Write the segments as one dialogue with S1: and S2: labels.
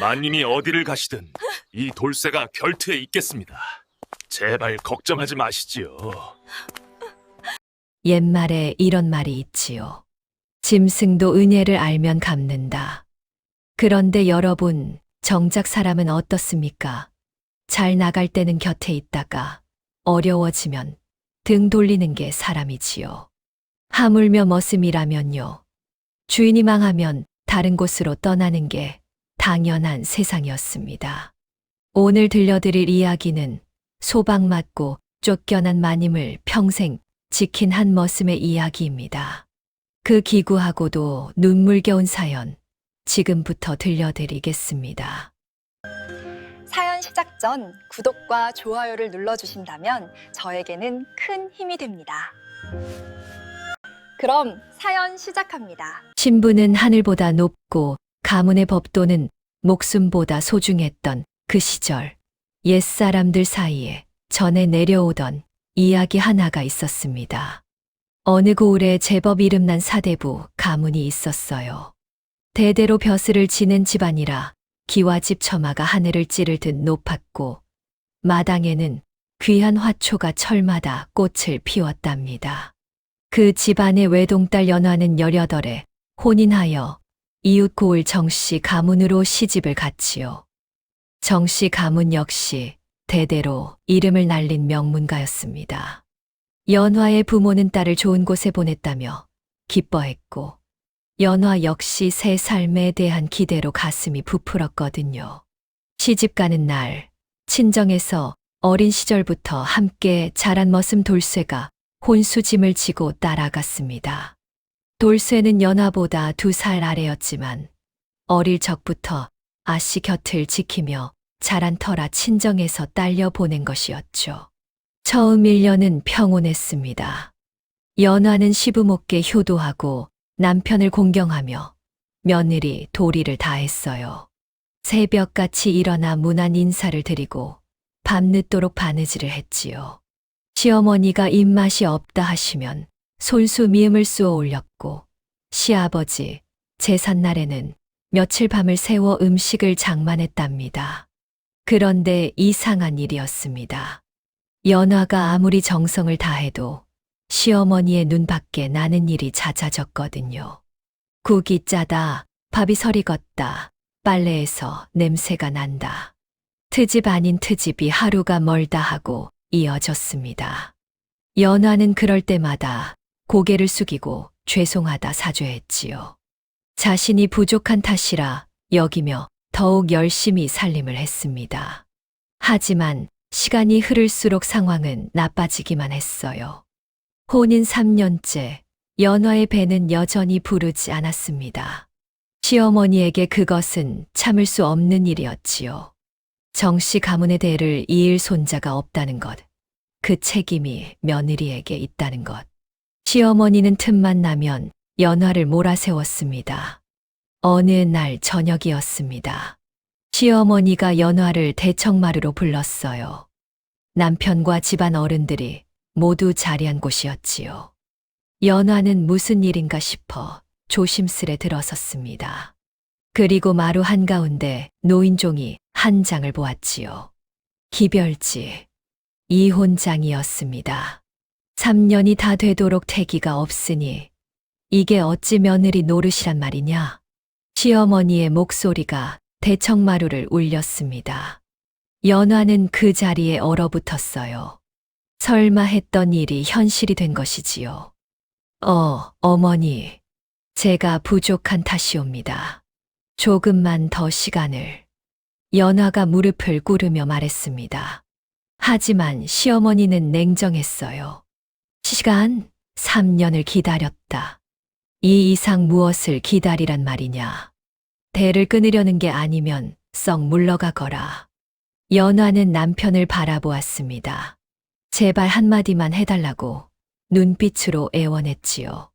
S1: 만님이 어디를 가시든 이 돌쇠가 곁에 있겠습니다. 제발 걱정하지 마시지요.
S2: 옛말에 이런 말이 있지요. 짐승도 은혜를 알면 갚는다. 그런데 여러분, 정작 사람은 어떻습니까? 잘 나갈 때는 곁에 있다가 어려워지면 등 돌리는 게 사람이지요. 하물며 머슴이라면요. 주인이 망하면 다른 곳으로 떠나는 게 당연한 세상이었습니다. 오늘 들려드릴 이야기는 소방맞고 쫓겨난 마님을 평생 지킨 한 머슴의 이야기입니다. 그 기구하고도 눈물겨운 사연 지금부터 들려드리겠습니다.
S3: 사연 시작 전 구독과 좋아요를 눌러주신다면 저에게는 큰 힘이 됩니다. 그럼 사연 시작합니다.
S2: 신부는 하늘보다 높고 가문의 법도는 목숨보다 소중했던 그 시절, 옛사람들 사이에 전해 내려오던 이야기 하나가 있었습니다. 어느 고을에 제법 이름난 사대부 가문이 있었어요. 대대로 벼슬을 지낸 집안이라 기와집 처마가 하늘을 찌를 듯 높았고 마당에는 귀한 화초가 철마다 꽃을 피웠답니다. 그 집안의 외동딸 연화는 18에 혼인하여 이웃 고을 정씨 가문으로 시집을 갔지요. 정씨 가문 역시 대대로 이름을 날린 명문가였습니다. 연화의 부모는 딸을 좋은 곳에 보냈다며 기뻐했고 연화 역시 새 삶에 대한 기대로 가슴이 부풀었거든요. 시집 가는 날 친정에서 어린 시절부터 함께 자란 머슴 돌쇠가 혼수짐을 지고 따라갔습니다. 돌쇠는 연화보다 2살 아래였지만 어릴 적부터 아씨 곁을 지키며 자란 터라 친정에서 딸려 보낸 것이었죠. 처음 1년은 평온했습니다. 연화는 시부모께 효도하고 남편을 공경하며 며느리 도리를 다했어요. 새벽같이 일어나 문안 인사를 드리고 밤늦도록 바느질을 했지요. 시어머니가 입맛이 없다 하시면 손수 미음을 쑤어 올렸고 시아버지 제삿날에는 며칠 밤을 새워 음식을 장만했답니다. 그런데 이상한 일이었습니다. 연화가 아무리 정성을 다해도 시어머니의 눈밖에 나는 일이 잦아졌거든요. 국이 짜다, 밥이 서리겄다, 빨래에서 냄새가 난다. 트집 아닌 트집이 하루가 멀다 하고 이어졌습니다. 연화는 그럴 때마다 고개를 숙이고 죄송하다 사죄했지요. 자신이 부족한 탓이라 여기며 더욱 열심히 살림을 했습니다. 하지만 시간이 흐를수록 상황은 나빠지기만 했어요. 혼인 3년째 연화의 배는 여전히 부르지 않았습니다. 시어머니에게 그것은 참을 수 없는 일이었지요. 정씨 가문의 대를 이을 손자가 없다는 것, 그 책임이 며느리에게 있다는 것. 시어머니는 틈만 나면 연화를 몰아세웠습니다. 어느 날 저녁이었습니다. 시어머니가 연화를 대청마루로 불렀어요. 남편과 집안 어른들이 모두 자리한 곳이었지요. 연화는 무슨 일인가 싶어 조심스레 들어섰습니다. 그리고 마루 한가운데 노인종이 한 장을 보았지요. 기별지, 이혼장이었습니다. 3년이 다 되도록 태기가 없으니 이게 어찌 며느리 노릇이란 말이냐? 시어머니의 목소리가 대청마루를 울렸습니다. 연화는 그 자리에 얼어붙었어요. 설마 했던 일이 현실이 된 것이지요. 어머니, 제가 부족한 탓이옵니다. 조금만 더 시간을. 연화가 무릎을 꿇으며 말했습니다. 하지만 시어머니는 냉정했어요. 시간 3년을 기다렸다. 이 이상 무엇을 기다리란 말이냐. 대를 끊으려는 게 아니면 썩 물러가거라. 연화는 남편을 바라보았습니다. 제발 한마디만 해달라고 눈빛으로 애원했지요.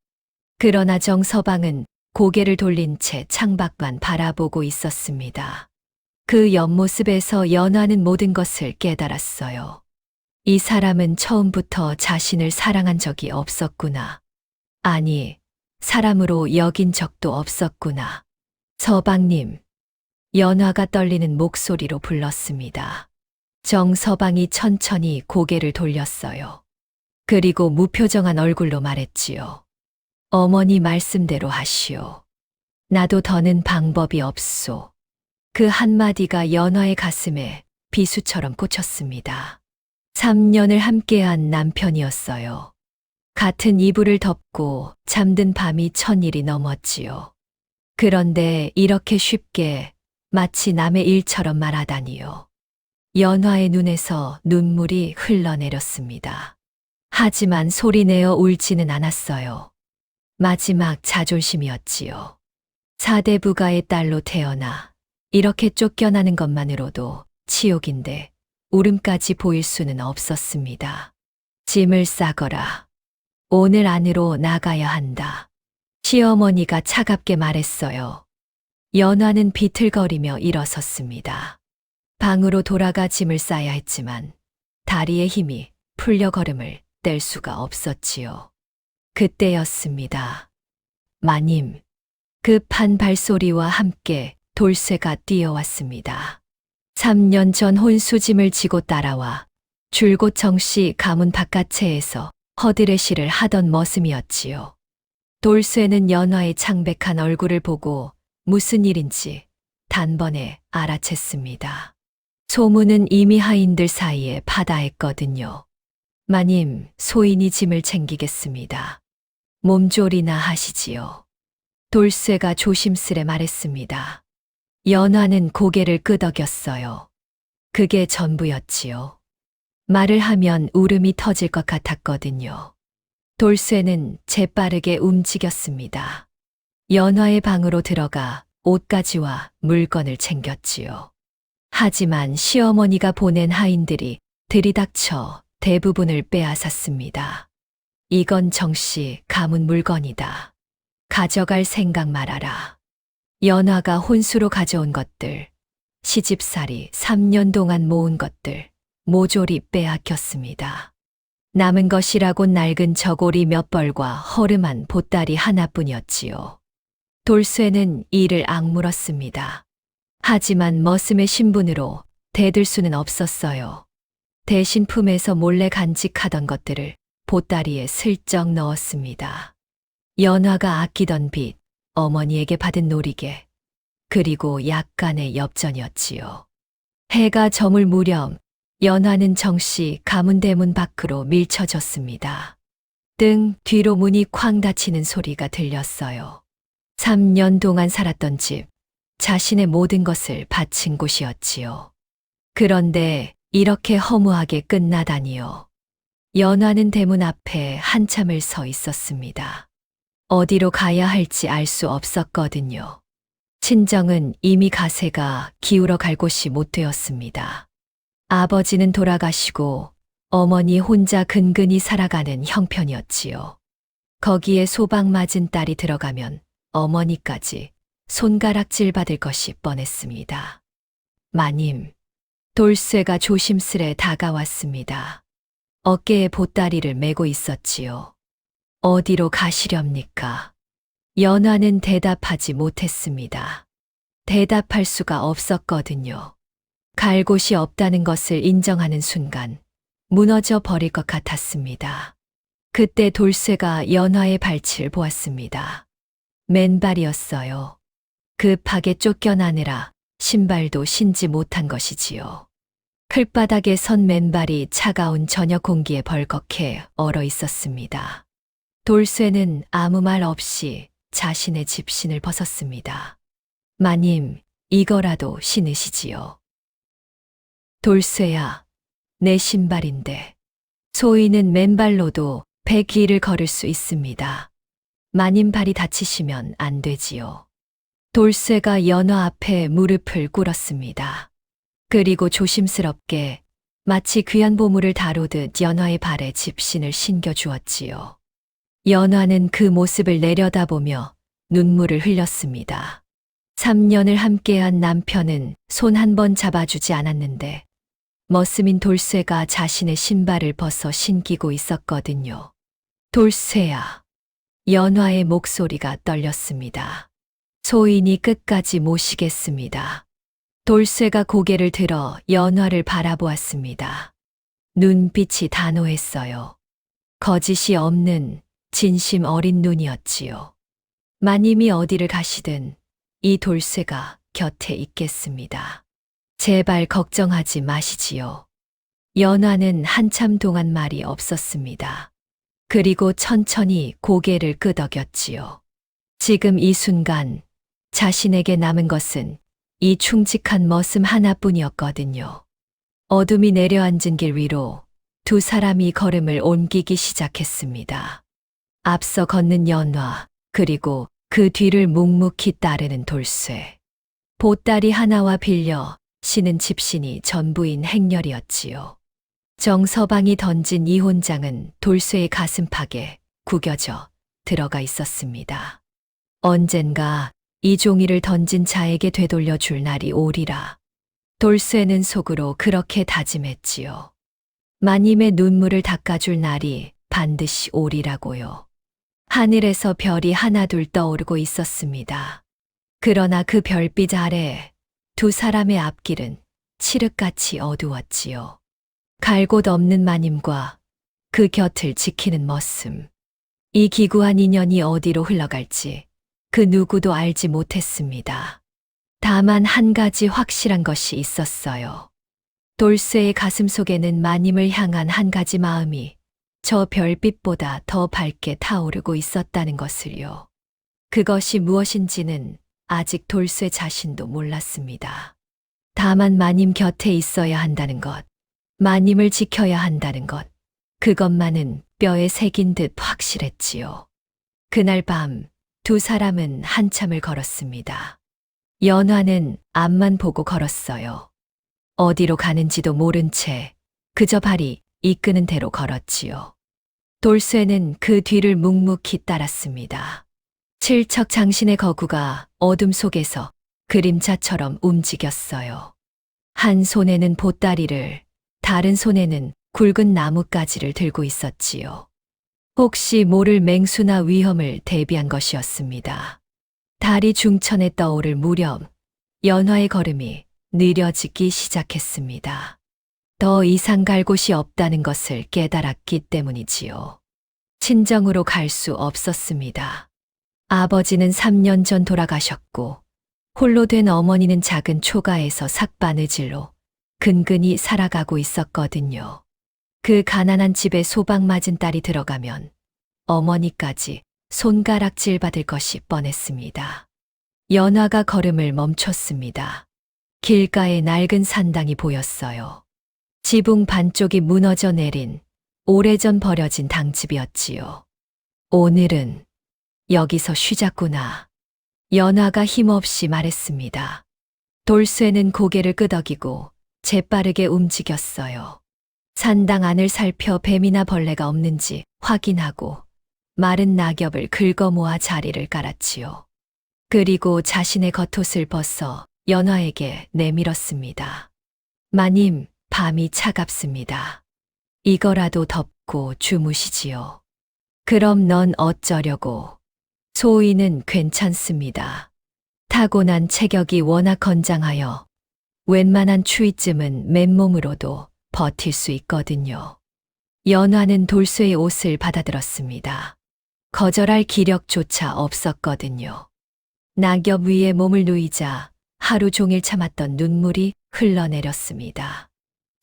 S2: 그러나 정서방은 고개를 돌린 채 창밖만 바라보고 있었습니다. 그 옆모습에서 연화는 모든 것을 깨달았어요. 이 사람은 처음부터 자신을 사랑한 적이 없었구나. 아니, 사람으로 여긴 적도 없었구나. 서방님, 연화가 떨리는 목소리로 불렀습니다. 정서방이 천천히 고개를 돌렸어요. 그리고 무표정한 얼굴로 말했지요. 어머니 말씀대로 하시오. 나도 더는 방법이 없소. 그 한마디가 연화의 가슴에 비수처럼 꽂혔습니다. 3년을 함께한 남편이었어요. 같은 이불을 덮고 잠든 밤이 1000일이 넘었지요. 그런데 이렇게 쉽게 마치 남의 일처럼 말하다니요. 연화의 눈에서 눈물이 흘러내렸습니다. 하지만 소리내어 울지는 않았어요. 마지막 자존심이었지요. 4대 부가의 딸로 태어나 이렇게 쫓겨나는 것만으로도 치욕인데 울음까지 보일 수는 없었습니다. 짐을 싸거라. 오늘 안으로 나가야 한다. 시어머니가 차갑게 말했어요. 연화는 비틀거리며 일어섰습니다. 방으로 돌아가 짐을 싸야 했지만 다리의 힘이 풀려 걸음을 뗄 수가 없었지요. 그때였습니다. 마님, 급한 발소리와 함께 돌쇠가 뛰어왔습니다. 3년 전 혼수짐을 지고 따라와 줄곧 정시 가문 바깥채에서 허드레시를 하던 머슴이었지요. 돌쇠는 연화의 창백한 얼굴을 보고 무슨 일인지 단번에 알아챘습니다. 소문은 이미 하인들 사이에 파다했거든요. 마님, 소인이 짐을 챙기겠습니다. 몸조리나 하시지요. 돌쇠가 조심스레 말했습니다. 연화는 고개를 끄덕였어요. 그게 전부였지요. 말을 하면 울음이 터질 것 같았거든요. 돌쇠는 재빠르게 움직였습니다. 연화의 방으로 들어가 옷가지와 물건을 챙겼지요. 하지만 시어머니가 보낸 하인들이 들이닥쳐 대부분을 빼앗았습니다. 이건 정씨 가문 물건이다. 가져갈 생각 말아라. 연화가 혼수로 가져온 것들, 시집살이 3년 동안 모은 것들, 모조리 빼앗겼습니다. 남은 것이라고 낡은 저고리 몇 벌과 허름한 보따리 하나뿐이었지요. 돌쇠는 이를 악물었습니다. 하지만 머슴의 신분으로 대들 수는 없었어요. 대신 품에서 몰래 간직하던 것들을 보따리에 슬쩍 넣었습니다. 연화가 아끼던 빚, 어머니에게 받은 놀이개, 그리고 약간의 엽전이었지요. 해가 저물 무렵 연화는 정시 가문 대문 밖으로 밀쳐졌습니다. 등 뒤로 문이 쾅 닫히는 소리가 들렸어요. 3년 동안 살았던 집, 자신의 모든 것을 바친 곳이었지요. 그런데 이렇게 허무하게 끝나다니요. 연화는 대문 앞에 한참을 서 있었습니다. 어디로 가야 할지 알 수 없었거든요. 친정은 이미 가세가 기울어 갈 곳이 못 되었습니다. 아버지는 돌아가시고 어머니 혼자 근근히 살아가는 형편이었지요. 거기에 소박 맞은 딸이 들어가면 어머니까지 손가락질 받을 것이 뻔했습니다. 마님, 돌쇠가 조심스레 다가왔습니다. 어깨에 보따리를 메고 있었지요. 어디로 가시렵니까? 연화는 대답하지 못했습니다. 대답할 수가 없었거든요. 갈 곳이 없다는 것을 인정하는 순간 무너져 버릴 것 같았습니다. 그때 돌쇠가 연화의 발치를 보았습니다. 맨발이었어요. 급하게 쫓겨나느라 신발도 신지 못한 것이지요. 클바닥에 선 맨발이 차가운 저녁 공기에 벌겋게 얼어 있었습니다. 돌쇠는 아무 말 없이 자신의 집신을 벗었습니다. 마님, 이거라도 신으시지요. 돌쇠야, 내 신발인데. 소인은 맨발로도 100일을 걸을 수 있습니다. 마님 발이 다치시면 안 되지요. 돌쇠가 연화 앞에 무릎을 꿇었습니다. 그리고 조심스럽게 마치 귀한 보물을 다루듯 연화의 발에 집신을 신겨 주었지요. 연화는 그 모습을 내려다보며 눈물을 흘렸습니다. 3년을 함께한 남편은 손 한 번 잡아주지 않았는데 머슴인 돌쇠가 자신의 신발을 벗어 신기고 있었거든요. 돌쇠야. 연화의 목소리가 떨렸습니다. 소인이 끝까지 모시겠습니다. 돌쇠가 고개를 들어 연화를 바라보았습니다. 눈빛이 단호했어요. 거짓이 없는 진심 어린 눈이었지요. 마님이 어디를 가시든 이 돌쇠가 곁에 있겠습니다. 제발 걱정하지 마시지요. 연화는 한참 동안 말이 없었습니다. 그리고 천천히 고개를 끄덕였지요. 지금 이 순간 자신에게 남은 것은 이 충직한 머슴 하나뿐이었거든요. 어둠이 내려앉은 길 위로 두 사람이 걸음을 옮기기 시작했습니다. 앞서 걷는 연화, 그리고 그 뒤를 묵묵히 따르는 돌쇠. 보따리 하나와 빌려 신은 집신이 전부인 행렬이었지요. 정서방이 던진 이 혼장은 돌쇠의 가슴팍에 구겨져 들어가 있었습니다. 언젠가 이 종이를 던진 자에게 되돌려 줄 날이 오리라. 돌쇠는 속으로 그렇게 다짐했지요. 마님의 눈물을 닦아줄 날이 반드시 오리라고요. 하늘에서 별이 하나둘 떠오르고 있었습니다. 그러나 그 별빛 아래 두 사람의 앞길은 칠흑같이 어두웠지요. 갈 곳 없는 마님과 그 곁을 지키는 머슴. 이 기구한 인연이 어디로 흘러갈지 그 누구도 알지 못했습니다. 다만 한 가지 확실한 것이 있었어요. 돌쇠의 가슴 속에는 마님을 향한 한 가지 마음이 저 별빛보다 더 밝게 타오르고 있었다는 것을요. 그것이 무엇인지는 아직 돌쇠 자신도 몰랐습니다. 다만 마님 곁에 있어야 한다는 것, 마님을 지켜야 한다는 것, 그것만은 뼈에 새긴 듯 확실했지요. 그날 밤 두 사람은 한참을 걸었습니다. 연화는 앞만 보고 걸었어요. 어디로 가는지도 모른 채 그저 발이 이끄는 대로 걸었지요. 돌쇠는 그 뒤를 묵묵히 따랐습니다. 칠척장신의 거구가 어둠 속에서 그림자처럼 움직였어요. 한 손에는 보따리를, 다른 손에는 굵은 나뭇가지를 들고 있었지요. 혹시 모를 맹수나 위험을 대비한 것이었습니다. 달이 중천에 떠오를 무렵 연화의 걸음이 느려지기 시작했습니다. 더 이상 갈 곳이 없다는 것을 깨달았기 때문이지요. 친정으로 갈 수 없었습니다. 아버지는 3년 전 돌아가셨고 홀로 된 어머니는 작은 초가에서 삭바느질로 근근히 살아가고 있었거든요. 그 가난한 집에 소방 맞은 딸이 들어가면 어머니까지 손가락질 받을 것이 뻔했습니다. 연화가 걸음을 멈췄습니다. 길가에 낡은 산당이 보였어요. 지붕 반쪽이 무너져 내린 오래전 버려진 당집이었지요. 오늘은 여기서 쉬자꾸나. 연화가 힘없이 말했습니다. 돌쇠는 고개를 끄덕이고 재빠르게 움직였어요. 산당 안을 살펴 뱀이나 벌레가 없는지 확인하고 마른 낙엽을 긁어 모아 자리를 깔았지요. 그리고 자신의 겉옷을 벗어 연화에게 내밀었습니다. 마님, 밤이 차갑습니다. 이거라도 덮고 주무시지요. 그럼 넌 어쩌려고? 소희는 괜찮습니다. 타고난 체격이 워낙 건장하여 웬만한 추위쯤은 맨몸으로도 버틸 수 있거든요. 연화는 돌쇠의 옷을 받아들었습니다. 거절할 기력조차 없었거든요. 낙엽 위에 몸을 누이자 하루 종일 참았던 눈물이 흘러내렸습니다.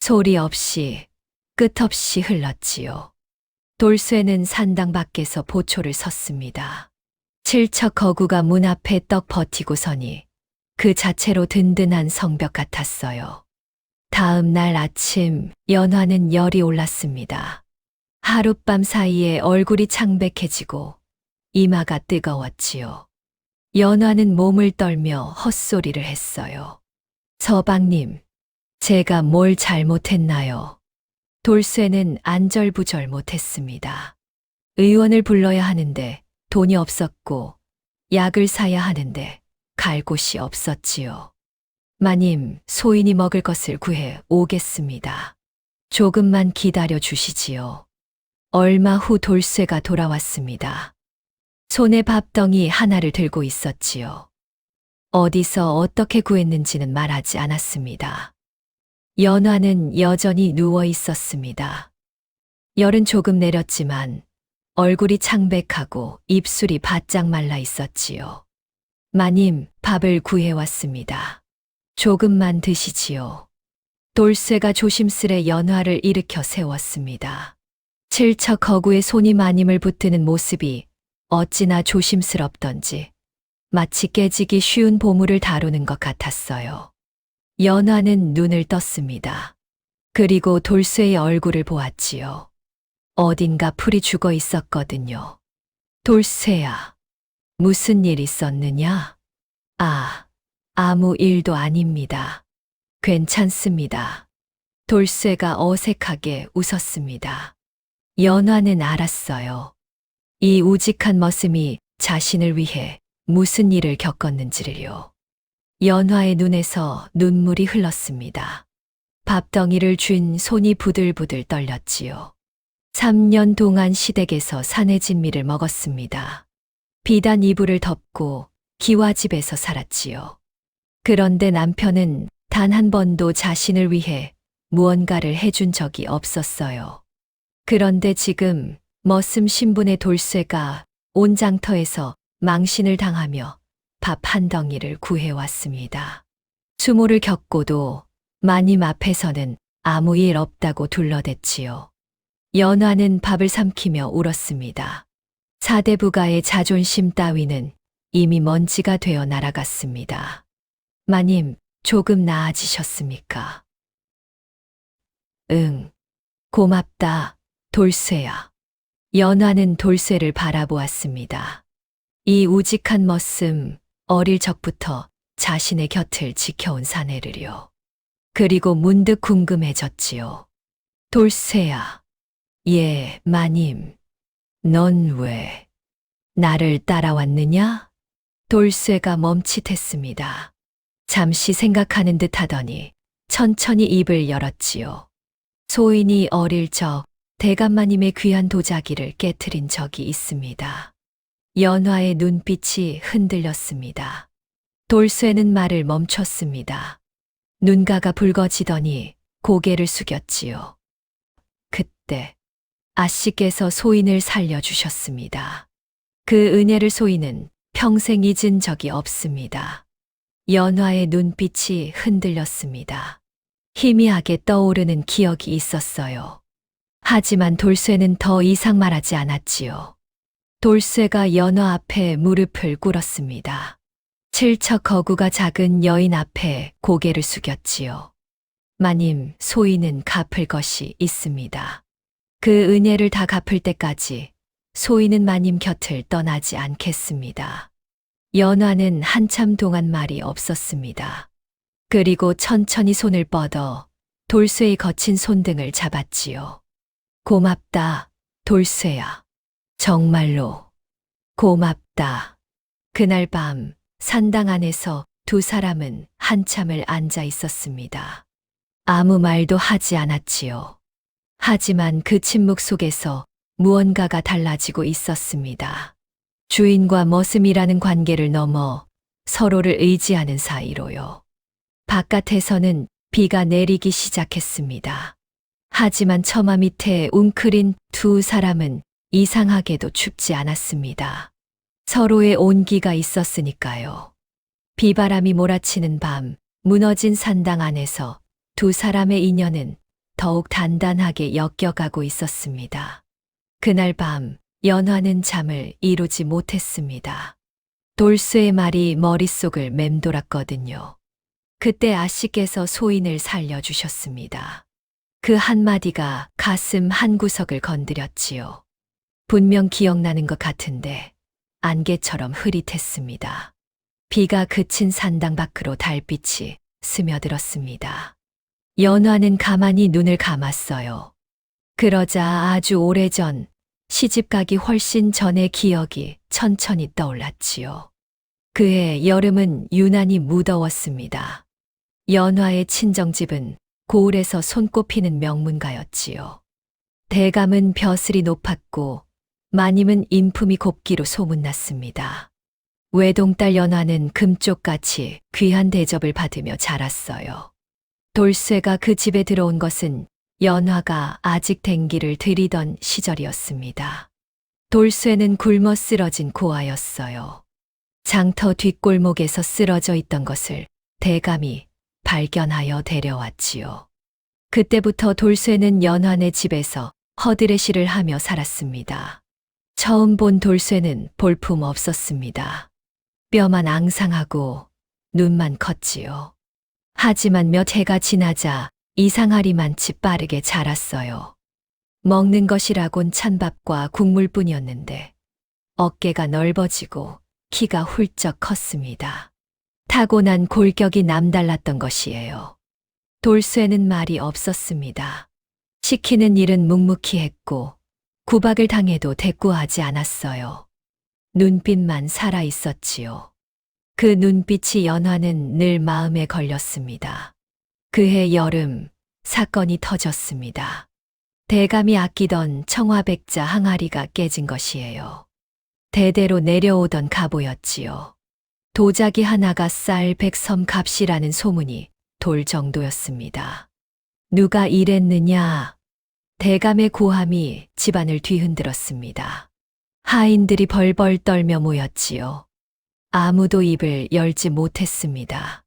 S2: 소리 없이 끝없이 흘렀지요. 돌쇠는 산당 밖에서 보초를 섰습니다. 칠척 거구가 문 앞에 떡 버티고 서니 그 자체로 든든한 성벽 같았어요. 다음 날 아침 연화는 열이 올랐습니다. 하룻밤 사이에 얼굴이 창백해지고 이마가 뜨거웠지요. 연화는 몸을 떨며 헛소리를 했어요. 서방님, 제가 뭘 잘못했나요? 돌쇠는 안절부절 못했습니다. 의원을 불러야 하는데 돈이 없었고 약을 사야 하는데 갈 곳이 없었지요. 마님, 소인이 먹을 것을 구해 오겠습니다. 조금만 기다려 주시지요. 얼마 후 돌쇠가 돌아왔습니다. 손에 밥덩이 하나를 들고 있었지요. 어디서 어떻게 구했는지는 말하지 않았습니다. 연화는 여전히 누워 있었습니다. 열은 조금 내렸지만 얼굴이 창백하고 입술이 바짝 말라 있었지요. 마님, 밥을 구해왔습니다. 조금만 드시지요. 돌쇠가 조심스레 연화를 일으켜 세웠습니다. 칠척 허구의 손이 마님을 붙드는 모습이 어찌나 조심스럽던지 마치 깨지기 쉬운 보물을 다루는 것 같았어요. 연화는 눈을 떴습니다. 그리고 돌쇠의 얼굴을 보았지요. 어딘가 풀이 죽어 있었거든요. 돌쇠야, 무슨 일 있었느냐? 아무 일도 아닙니다. 괜찮습니다. 돌쇠가 어색하게 웃었습니다. 연화는 알았어요. 이 우직한 머슴이 자신을 위해 무슨 일을 겪었는지를요. 연화의 눈에서 눈물이 흘렀습니다. 밥덩이를 쥔 손이 부들부들 떨렸지요. 3년 동안 시댁에서 산의 진미를 먹었습니다. 비단 이불을 덮고 기와집에서 살았지요. 그런데 남편은 단 한 번도 자신을 위해 무언가를 해준 적이 없었어요. 그런데 지금 머슴 신분의 돌쇠가 온 장터에서 망신을 당하며 밥 한 덩이를 구해왔습니다. 수모를 겪고도 마님 앞에서는 아무 일 없다고 둘러댔지요. 연화는 밥을 삼키며 울었습니다. 사대부가의 자존심 따위는 이미 먼지가 되어 날아갔습니다. 마님, 조금 나아지셨습니까? 응, 고맙다, 돌쇠야. 연화는 돌쇠를 바라보았습니다. 이 우직한 머슴, 어릴 적부터 자신의 곁을 지켜온 사내를요. 그리고 문득 궁금해졌지요. 돌쇠야. 예, 마님. 넌 왜 나를 따라왔느냐? 돌쇠가 멈칫했습니다. 잠시 생각하는 듯 하더니 천천히 입을 열었지요. 소인이 어릴 적 대감마님의 귀한 도자기를 깨트린 적이 있습니다. 연화의 눈빛이 흔들렸습니다. 돌쇠는 말을 멈췄습니다. 눈가가 붉어지더니 고개를 숙였지요. 그때 아씨께서 소인을 살려주셨습니다. 그 은혜를 소인은 평생 잊은 적이 없습니다. 연화의 눈빛이 흔들렸습니다. 희미하게 떠오르는 기억이 있었어요. 하지만 돌쇠는 더 이상 말하지 않았지요. 돌쇠가 연화 앞에 무릎을 꿇었습니다. 칠척 거구가 작은 여인 앞에 고개를 숙였지요. 마님, 소인은 갚을 것이 있습니다. 그 은혜를 다 갚을 때까지 소인은 마님 곁을 떠나지 않겠습니다. 연화는 한참 동안 말이 없었습니다. 그리고 천천히 손을 뻗어 돌쇠의 거친 손등을 잡았지요. 고맙다, 돌쇠야. 정말로 고맙다. 그날 밤 산당 안에서 두 사람은 한참을 앉아 있었습니다. 아무 말도 하지 않았지요. 하지만 그 침묵 속에서 무언가가 달라지고 있었습니다. 주인과 머슴이라는 관계를 넘어 서로를 의지하는 사이로요. 바깥에서는 비가 내리기 시작했습니다. 하지만 처마 밑에 웅크린 두 사람은 이상하게도 춥지 않았습니다. 서로의 온기가 있었으니까요. 비바람이 몰아치는 밤, 무너진 산당 안에서 두 사람의 인연은 더욱 단단하게 엮여가고 있었습니다. 그날 밤, 연화는 잠을 이루지 못했습니다. 돌쇠의 말이 머릿속을 맴돌았거든요. 그때 아씨께서 소인을 살려주셨습니다. 그 한마디가 가슴 한구석을 건드렸지요. 분명 기억나는 것 같은데 안개처럼 흐릿했습니다. 비가 그친 산당 밖으로 달빛이 스며들었습니다. 연화는 가만히 눈을 감았어요. 그러자 아주 오래전, 시집가기 훨씬 전의 기억이 천천히 떠올랐지요. 그해 여름은 유난히 무더웠습니다. 연화의 친정집은 고을에서 손꼽히는 명문가였지요. 대감은 벼슬이 높았고 마님은 인품이 곱기로 소문났습니다. 외동딸 연화는 금쪽같이 귀한 대접을 받으며 자랐어요. 돌쇠가 그 집에 들어온 것은 연화가 아직 댕기를 들이던 시절이었습니다. 돌쇠는 굶어 쓰러진 고아였어요. 장터 뒷골목에서 쓰러져 있던 것을 대감이 발견하여 데려왔지요. 그때부터 돌쇠는 연화네 집에서 허드레시를 하며 살았습니다. 처음 본 돌쇠는 볼품 없었습니다. 뼈만 앙상하고 눈만 컸지요. 하지만 몇 해가 지나자 이상하리만치 빠르게 자랐어요. 먹는 것이라곤 찬밥과 국물뿐이었는데 어깨가 넓어지고 키가 훌쩍 컸습니다. 타고난 골격이 남달랐던 것이에요. 돌쇠는 말이 없었습니다. 시키는 일은 묵묵히 했고 구박을 당해도 대꾸하지 않았어요. 눈빛만 살아 있었지요. 그 눈빛이 연화는 늘 마음에 걸렸습니다. 그해 여름 사건이 터졌습니다. 대감이 아끼던 청화백자 항아리가 깨진 것이에요. 대대로 내려오던 갑오였지요. 도자기 하나가 쌀 100섬 값이라는 소문이 돌 정도였습니다. 누가 이랬느냐? 대감의 고함이 집안을 뒤흔들었습니다. 하인들이 벌벌 떨며 모였지요. 아무도 입을 열지 못했습니다.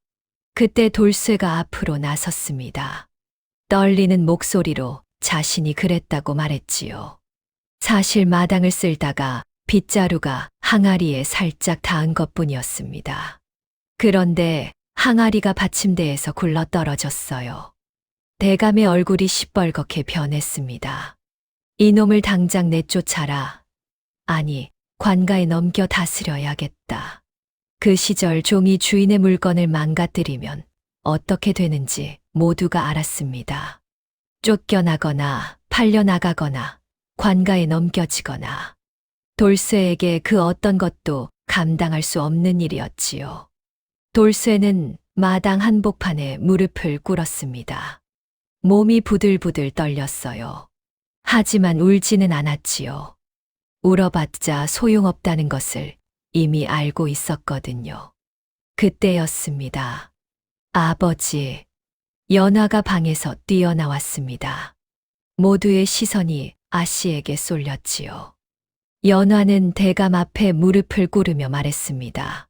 S2: 그때 돌쇠가 앞으로 나섰습니다. 떨리는 목소리로 자신이 그랬다고 말했지요. 사실 마당을 쓸다가 빗자루가 항아리에 살짝 닿은 것뿐이었습니다. 그런데 항아리가 받침대에서 굴러 떨어졌어요. 대감의 얼굴이 시뻘겋게 변했습니다. 이놈을 당장 내쫓아라. 아니, 관가에 넘겨 다스려야겠다. 그 시절 종이 주인의 물건을 망가뜨리면 어떻게 되는지 모두가 알았습니다. 쫓겨나거나 팔려나가거나 관가에 넘겨지거나 돌쇠에게 그 어떤 것도 감당할 수 없는 일이었지요. 돌쇠는 마당 한복판에 무릎을 꿇었습니다. 몸이 부들부들 떨렸어요. 하지만 울지는 않았지요. 울어봤자 소용없다는 것을 이미 알고 있었거든요. 그때였습니다. 아버지, 연화가 방에서 뛰어나왔습니다. 모두의 시선이 아씨에게 쏠렸지요. 연화는 대감 앞에 무릎을 꿇으며 말했습니다.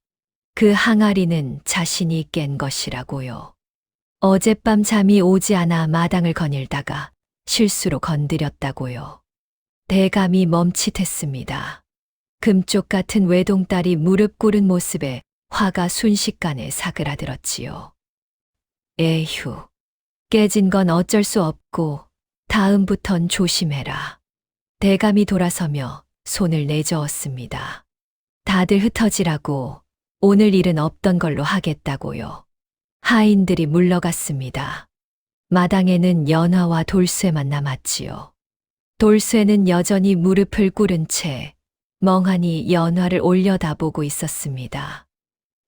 S2: 그 항아리는 자신이 깬 것이라고요. 어젯밤 잠이 오지 않아 마당을 거닐다가 실수로 건드렸다고요. 대감이 멈칫했습니다. 금쪽 같은 외동딸이 무릎 꿇은 모습에 화가 순식간에 사그라들었지요. 에휴, 깨진 건 어쩔 수 없고 다음부턴 조심해라. 대감이 돌아서며 손을 내저었습니다. 다들 흩어지라고 오늘 일은 없던 걸로 하겠다고요. 하인들이 물러갔습니다. 마당에는 연화와 돌쇠만 남았지요. 돌쇠는 여전히 무릎을 꿇은 채 멍하니 연화를 올려다보고 있었습니다.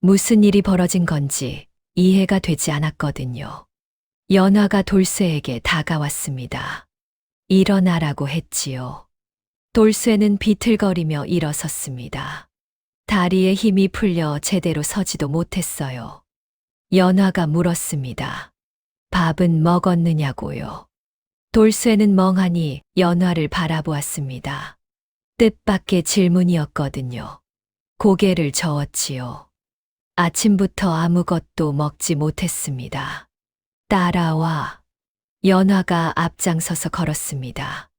S2: 무슨 일이 벌어진 건지 이해가 되지 않았거든요. 연화가 돌쇠에게 다가왔습니다. 일어나라고 했지요. 돌쇠는 비틀거리며 일어섰습니다. 다리에 힘이 풀려 제대로 서지도 못했어요. 연화가 물었습니다. 밥은 먹었느냐고요. 돌쇠는 멍하니 연화를 바라보았습니다. 뜻밖의 질문이었거든요. 고개를 저었지요. 아침부터 아무것도 먹지 못했습니다. 따라와. 연화가 앞장서서 걸었습니다.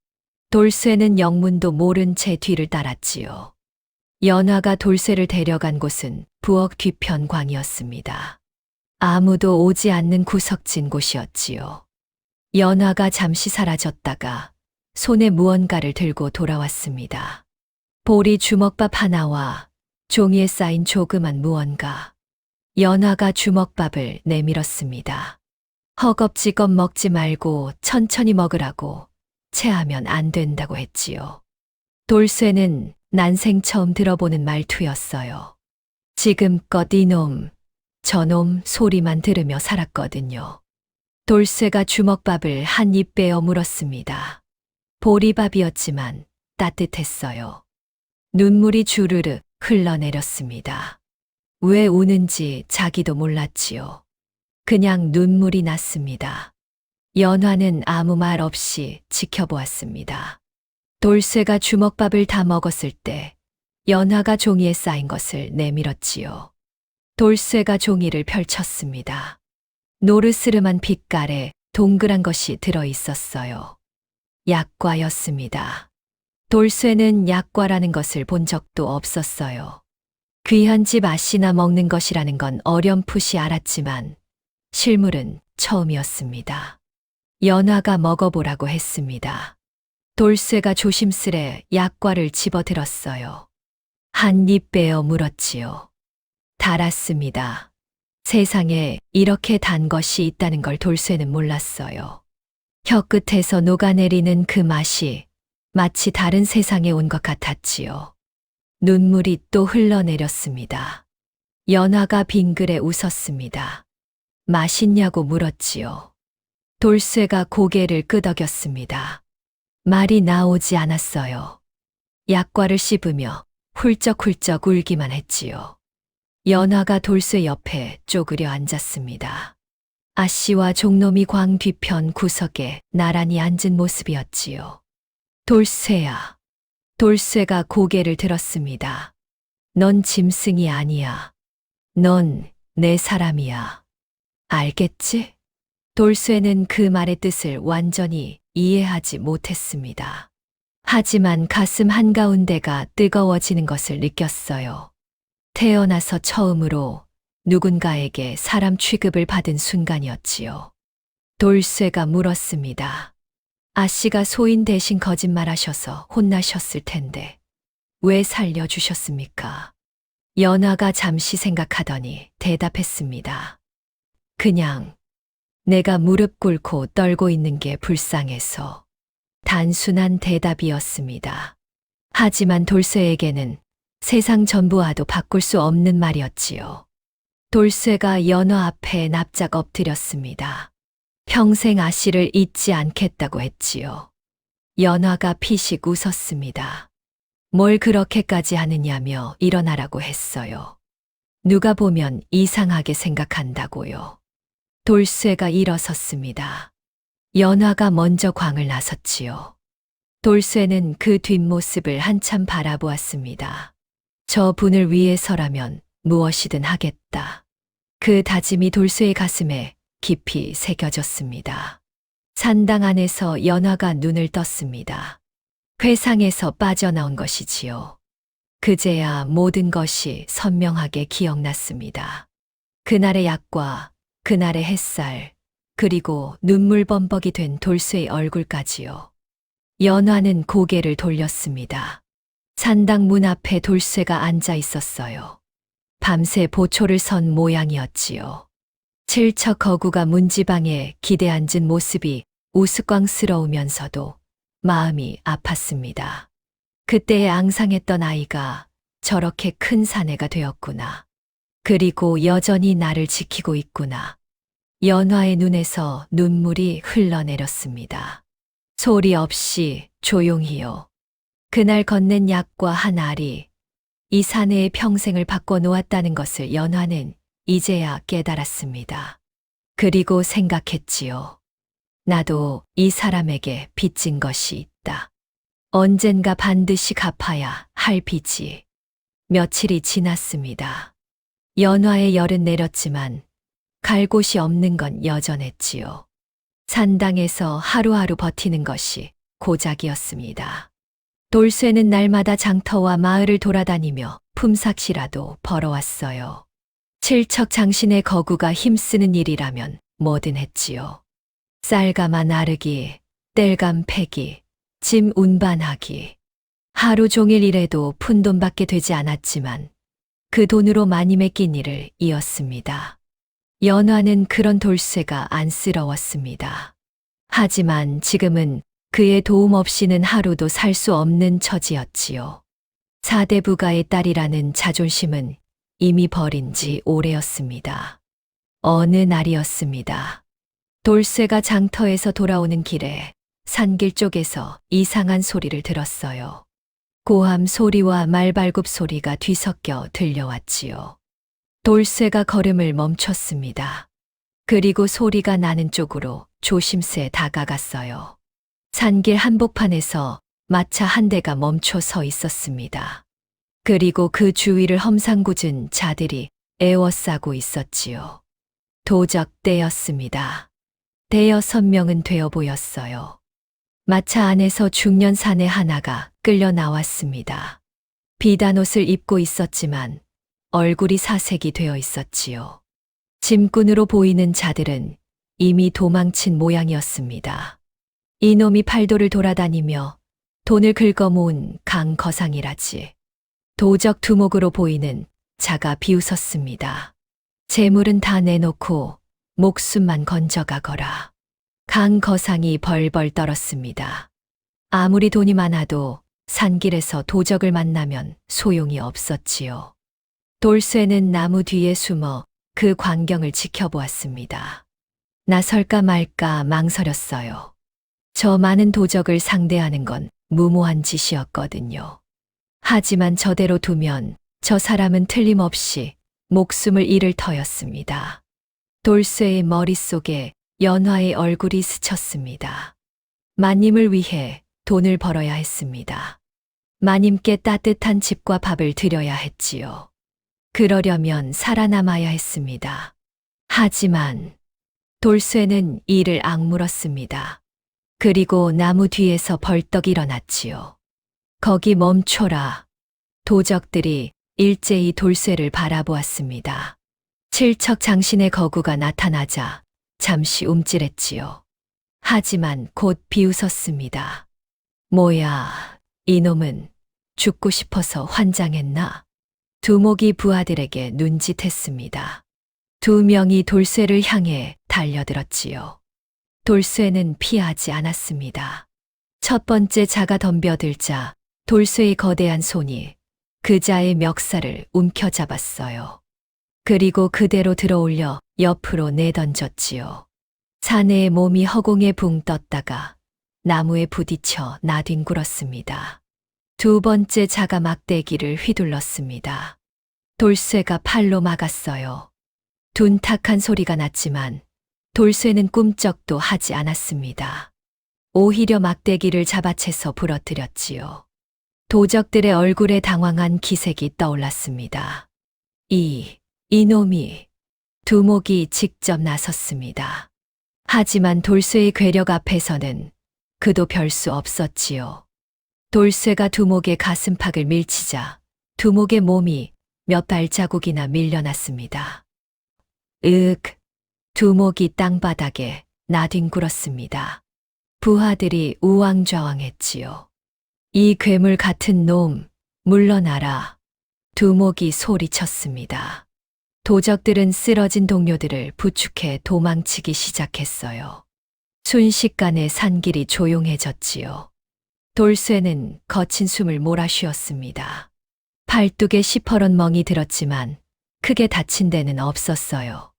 S2: 돌쇠는 영문도 모른 채 뒤를 따랐지요. 연화가 돌쇠를 데려간 곳은 부엌 뒤편 광이었습니다. 아무도 오지 않는 구석진 곳이었지요. 연화가 잠시 사라졌다가 손에 무언가를 들고 돌아왔습니다. 보리 주먹밥 하나와 종이에 쌓인 조그만 무언가. 연화가 주먹밥을 내밀었습니다. 허겁지겁 먹지 말고 천천히 먹으라고 체하면 안 된다고 했지요. 돌쇠는 난생 처음 들어보는 말투였어요. 지금껏 이놈, 저놈 소리만 들으며 살았거든요. 돌쇠가 주먹밥을 한 입 빼어 물었습니다. 보리밥이었지만 따뜻했어요. 눈물이 주르륵 흘러내렸습니다. 왜 우는지 자기도 몰랐지요. 그냥 눈물이 났습니다. 연화는 아무 말 없이 지켜보았습니다. 돌쇠가 주먹밥을 다 먹었을 때 연화가 종이에 쌓인 것을 내밀었지요. 돌쇠가 종이를 펼쳤습니다. 노르스름한 빛깔에 동그란 것이 들어 있었어요. 약과였습니다. 돌쇠는 약과라는 것을 본 적도 없었어요. 귀한 집 아씨나 먹는 것이라는 건 어렴풋이 알았지만 실물은 처음이었습니다. 연화가 먹어보라고 했습니다. 돌쇠가 조심스레 약과를 집어들었어요. 한 입 빼어 물었지요. 달았습니다. 세상에 이렇게 단 것이 있다는 걸 돌쇠는 몰랐어요. 혀끝에서 녹아내리는 그 맛이 마치 다른 세상에 온 것 같았지요. 눈물이 또 흘러내렸습니다. 연화가 빙그레 웃었습니다. 맛있냐고 물었지요. 돌쇠가 고개를 끄덕였습니다. 말이 나오지 않았어요. 약과를 씹으며 훌쩍훌쩍 울기만 했지요. 연화가 돌쇠 옆에 쪼그려 앉았습니다. 아씨와 종놈이 광 뒤편 구석에 나란히 앉은 모습이었지요. 돌쇠야. 돌쇠가 고개를 들었습니다. 넌 짐승이 아니야. 넌 내 사람이야. 알겠지? 돌쇠는 그 말의 뜻을 완전히 이해하지 못했습니다. 하지만 가슴 한가운데가 뜨거워지는 것을 느꼈어요. 태어나서 처음으로 누군가에게 사람 취급을 받은 순간이었지요. 돌쇠가 물었습니다. 아씨가 소인 대신 거짓말하셔서 혼나셨을 텐데 왜 살려주셨습니까? 연화가 잠시 생각하더니 대답했습니다. 그냥 내가 무릎 꿇고 떨고 있는 게 불쌍해서. 단순한 대답이었습니다. 하지만 돌쇠에게는 세상 전부와도 바꿀 수 없는 말이었지요. 돌쇠가 연화 앞에 납작 엎드렸습니다. 평생 아씨를 잊지 않겠다고 했지요. 연화가 피식 웃었습니다. 뭘 그렇게까지 하느냐며 일어나라고 했어요. 누가 보면 이상하게 생각한다고요. 돌쇠가 일어섰습니다. 연화가 먼저 광을 나섰지요. 돌쇠는 그 뒷모습을 한참 바라보았습니다. 저 분을 위해서라면 무엇이든 하겠다. 그 다짐이 돌쇠의 가슴에 깊이 새겨졌습니다. 산당 안에서 연화가 눈을 떴습니다. 회상에서 빠져나온 것이지요. 그제야 모든 것이 선명하게 기억났습니다. 그날의 약과 그날의 햇살, 그리고 눈물 범벅이 된 돌쇠의 얼굴까지요. 연화는 고개를 돌렸습니다. 산당 문 앞에 돌쇠가 앉아 있었어요. 밤새 보초를 선 모양이었지요. 칠척 거구가 문지방에 기대 앉은 모습이 우스꽝스러우면서도 마음이 아팠습니다. 그때의 앙상했던 아이가 저렇게 큰 사내가 되었구나. 그리고 여전히 나를 지키고 있구나. 연화의 눈에서 눈물이 흘러내렸습니다. 소리 없이 조용히요. 그날 건넨 약과 한 알이 이 사내의 평생을 바꿔놓았다는 것을 연화는 이제야 깨달았습니다. 그리고 생각했지요. 나도 이 사람에게 빚진 것이 있다. 언젠가 반드시 갚아야 할 빚이. 며칠이 지났습니다. 연화의 열은 내렸지만 갈 곳이 없는 건 여전했지요. 산당에서 하루하루 버티는 것이 고작이었습니다. 돌쇠는 날마다 장터와 마을을 돌아다니며 품삯이라도 벌어왔어요. 칠척 장신의 거구가 힘쓰는 일이라면 뭐든 했지요. 쌀가마 나르기, 땔감 패기, 짐 운반하기. 하루 종일 일해도 푼돈밖에 되지 않았지만 그 돈으로 마님의 끼니를 이었습니다. 연화는 그런 돌쇠가 안쓰러웠습니다. 하지만 지금은 그의 도움 없이는 하루도 살 수 없는 처지였지요. 사대부가의 딸이라는 자존심은 이미 버린 지 오래였습니다. 어느 날이었습니다. 돌쇠가 장터에서 돌아오는 길에 산길 쪽에서 이상한 소리를 들었어요. 고함 소리와 말발굽 소리가 뒤섞여 들려왔지요. 돌쇠가 걸음을 멈췄습니다. 그리고 소리가 나는 쪽으로 조심스레 다가갔어요. 산길 한복판에서 마차 한 대가 멈춰 서 있었습니다. 그리고 그 주위를 험상궂은 자들이 에워싸고 있었지요. 도적대였습니다. 대여섯 명은 되어 보였어요. 마차 안에서 중년 사내 하나가 끌려 나왔습니다. 비단 옷을 입고 있었지만 얼굴이 사색이 되어 있었지요. 짐꾼으로 보이는 자들은 이미 도망친 모양이었습니다. 이놈이 팔도를 돌아다니며 돈을 긁어모은 강거상이라지. 도적 두목으로 보이는 자가 비웃었습니다. 재물은 다 내놓고 목숨만 건져가거라. 강거상이 벌벌 떨었습니다. 아무리 돈이 많아도 산길에서 도적을 만나면 소용이 없었지요. 돌쇠는 나무 뒤에 숨어 그 광경을 지켜보았습니다. 나설까 말까 망설였어요. 저 많은 도적을 상대하는 건 무모한 짓이었거든요. 하지만 저대로 두면 저 사람은 틀림없이 목숨을 잃을 터였습니다. 돌쇠의 머릿속에 연화의 얼굴이 스쳤습니다. 마님을 위해 돈을 벌어야 했습니다. 마님께 따뜻한 집과 밥을 드려야 했지요. 그러려면 살아남아야 했습니다. 하지만 돌쇠는 이를 악물었습니다. 그리고 나무 뒤에서 벌떡 일어났지요. 거기 멈춰라. 도적들이 일제히 돌쇠를 바라보았습니다. 칠척 장신의 거구가 나타나자 잠시 움찔했지요. 하지만 곧 비웃었습니다. 뭐야, 이놈은 죽고 싶어서 환장했나? 두목이 부하들에게 눈짓했습니다. 두 명이 돌쇠를 향해 달려들었지요. 돌쇠는 피하지 않았습니다. 첫 번째 자가 덤벼들자 돌쇠의 거대한 손이 그 자의 멱살을 움켜잡았어요. 그리고 그대로 들어올려 옆으로 내던졌지요. 사내의 몸이 허공에 붕 떴다가 나무에 부딪혀 나뒹굴었습니다. 두 번째 자가 막대기를 휘둘렀습니다. 돌쇠가 팔로 막았어요. 둔탁한 소리가 났지만 돌쇠는 꿈쩍도 하지 않았습니다. 오히려 막대기를 잡아채서 부러뜨렸지요. 도적들의 얼굴에 당황한 기색이 떠올랐습니다. 이놈이 두목이 직접 나섰습니다. 하지만 돌쇠의 괴력 앞에서는 그도 별 수 없었지요. 돌쇠가 두목의 가슴팍을 밀치자 두목의 몸이 몇 발자국이나 밀려났습니다. 두목이 땅바닥에 나뒹굴었습니다. 부하들이 우왕좌왕했지요. 이 괴물 같은 놈, 물러나라. 두목이 소리쳤습니다. 도적들은 쓰러진 동료들을 부축해 도망치기 시작했어요. 순식간에 산길이 조용해졌지요. 돌쇠는 거친 숨을 몰아쉬었습니다. 팔뚝에 시퍼런 멍이 들었지만 크게 다친 데는 없었어요.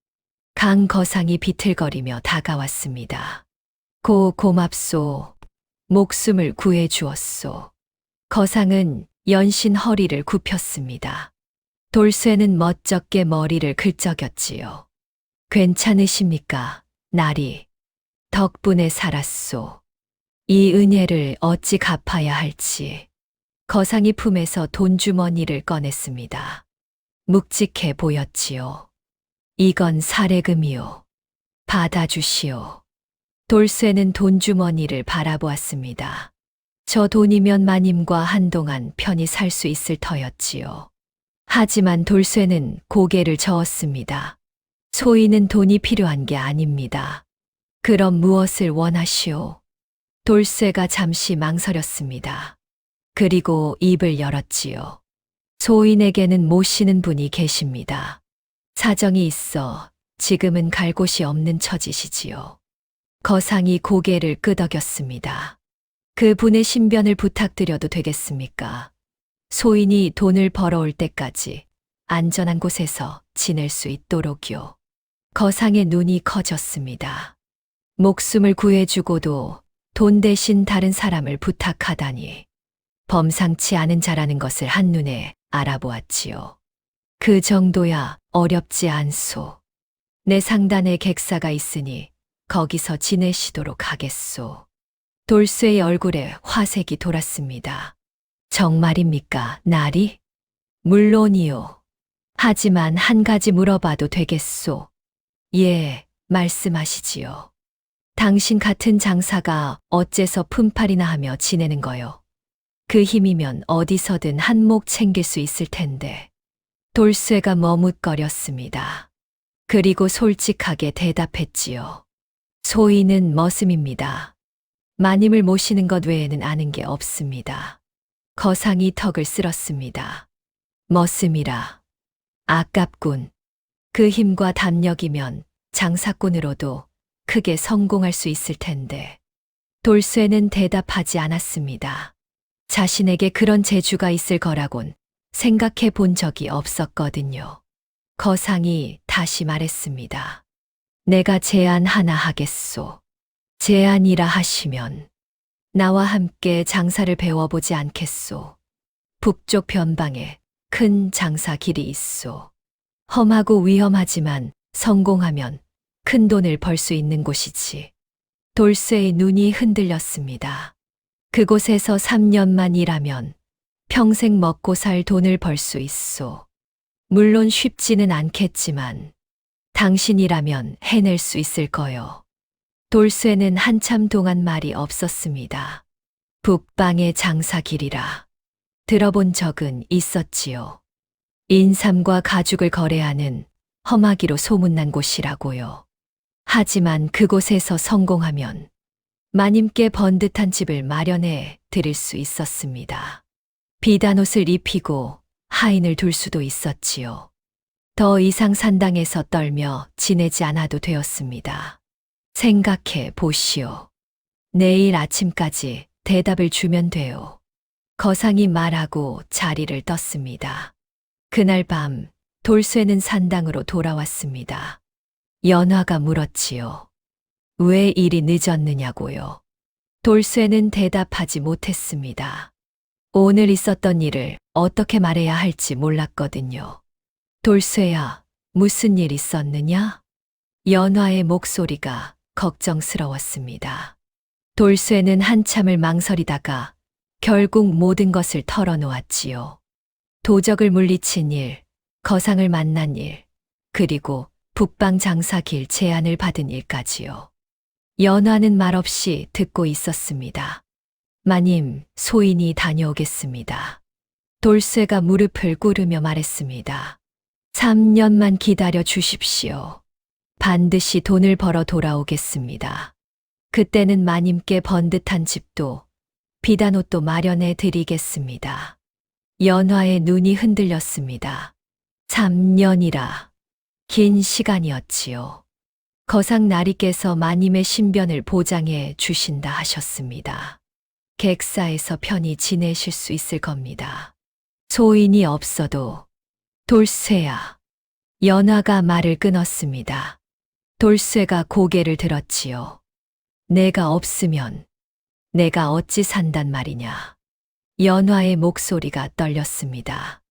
S2: 강거상이 비틀거리며 다가왔습니다. 고맙소. 목숨을 구해 주었소. 거상은 연신 허리를 굽혔습니다. 돌쇠는 멋쩍게 머리를 긁적였지요. 괜찮으십니까, 나리? 덕분에 살았소. 이 은혜를 어찌 갚아야 할지. 거상이 품에서 돈주머니를 꺼냈습니다. 묵직해 보였지요. 이건 사례금이요. 받아주시오. 돌쇠는 돈주머니를 바라보았습니다. 저 돈이면 마님과 한동안 편히 살 수 있을 터였지요. 하지만 돌쇠는 고개를 저었습니다. 소인은 돈이 필요한 게 아닙니다. 그럼 무엇을 원하시오? 돌쇠가 잠시 망설였습니다. 그리고 입을 열었지요. 소인에게는 모시는 분이 계십니다. 사정이 있어 지금은 갈 곳이 없는 처지시지요. 거상이 고개를 끄덕였습니다. 그 분의 신변을 부탁드려도 되겠습니까? 소인이 돈을 벌어올 때까지 안전한 곳에서 지낼 수 있도록요. 거상의 눈이 커졌습니다. 목숨을 구해주고도 돈 대신 다른 사람을 부탁하다니. 범상치 않은 자라는 것을 한눈에 알아보았지요. 그 정도야 어렵지 않소. 내 상단에 객사가 있으니 거기서 지내시도록 하겠소. 돌쇠의 얼굴에 화색이 돌았습니다. 정말입니까, 나리? 물론이요. 하지만 한 가지 물어봐도 되겠소. 예, 말씀하시지요. 당신 같은 장사가 어째서 품팔이나 하며 지내는 거요. 그 힘이면 어디서든 한몫 챙길 수 있을 텐데. 돌쇠가 머뭇거렸습니다. 그리고 솔직하게 대답했지요. 소인은 머슴입니다. 마님을 모시는 것 외에는 아는 게 없습니다. 거상이 턱을 쓸었습니다. 머슴이라. 아깝군. 그 힘과 담력이면 장사꾼으로도 크게 성공할 수 있을 텐데. 돌쇠는 대답하지 않았습니다. 자신에게 그런 재주가 있을 거라곤 생각해 본 적이 없었거든요. 거상이 다시 말했습니다. 내가 제안 하나 하겠소. 제안이라 하시면 나와 함께 장사를 배워보지 않겠소. 북쪽 변방에 큰 장사 길이 있소. 험하고 위험하지만 성공하면 큰 돈을 벌 수 있는 곳이지. 돌쇠의 눈이 흔들렸습니다. 그곳에서 3년만 일하면 평생 먹고 살 돈을 벌 수 있소. 물론 쉽지는 않겠지만 당신이라면 해낼 수 있을 거요. 돌쇠는 한참 동안 말이 없었습니다. 북방의 장사길이라 들어본 적은 있었지요. 인삼과 가죽을 거래하는 험하기로 소문난 곳이라고요. 하지만 그곳에서 성공하면 마님께 번듯한 집을 마련해 드릴 수 있었습니다. 비단옷을 입히고 하인을 둘 수도 있었지요. 더 이상 산당에서 떨며 지내지 않아도 되었습니다. 생각해 보시오. 내일 아침까지 대답을 주면 돼요. 거상이 말하고 자리를 떴습니다. 그날 밤 돌쇠는 산당으로 돌아왔습니다. 연화가 물었지요. 왜 일이 늦었느냐고요. 돌쇠는 대답하지 못했습니다. 오늘 있었던 일을 어떻게 말해야 할지 몰랐거든요. 돌쇠야, 무슨 일 있었느냐? 연화의 목소리가 걱정스러웠습니다. 돌쇠는 한참을 망설이다가 결국 모든 것을 털어놓았지요. 도적을 물리친 일, 거상을 만난 일, 그리고 북방 장사길 제안을 받은 일까지요. 연화는 말없이 듣고 있었습니다. 마님, 소인이 다녀오겠습니다. 돌쇠가 무릎을 꿇으며 말했습니다. 3년만 기다려 주십시오. 반드시 돈을 벌어 돌아오겠습니다. 그때는 마님께 번듯한 집도 비단옷도 마련해 드리겠습니다. 연화의 눈이 흔들렸습니다. 3년이라 긴 시간이었지요. 거상 나리께서 마님의 신변을 보장해 주신다 하셨습니다. 객사에서 편히 지내실 수 있을 겁니다. 소인이 없어도. 돌쇠야. 연화가 말을 끊었습니다. 돌쇠가 고개를 들었지요. 내가 없으면 내가 어찌 산단 말이냐. 연화의 목소리가 떨렸습니다.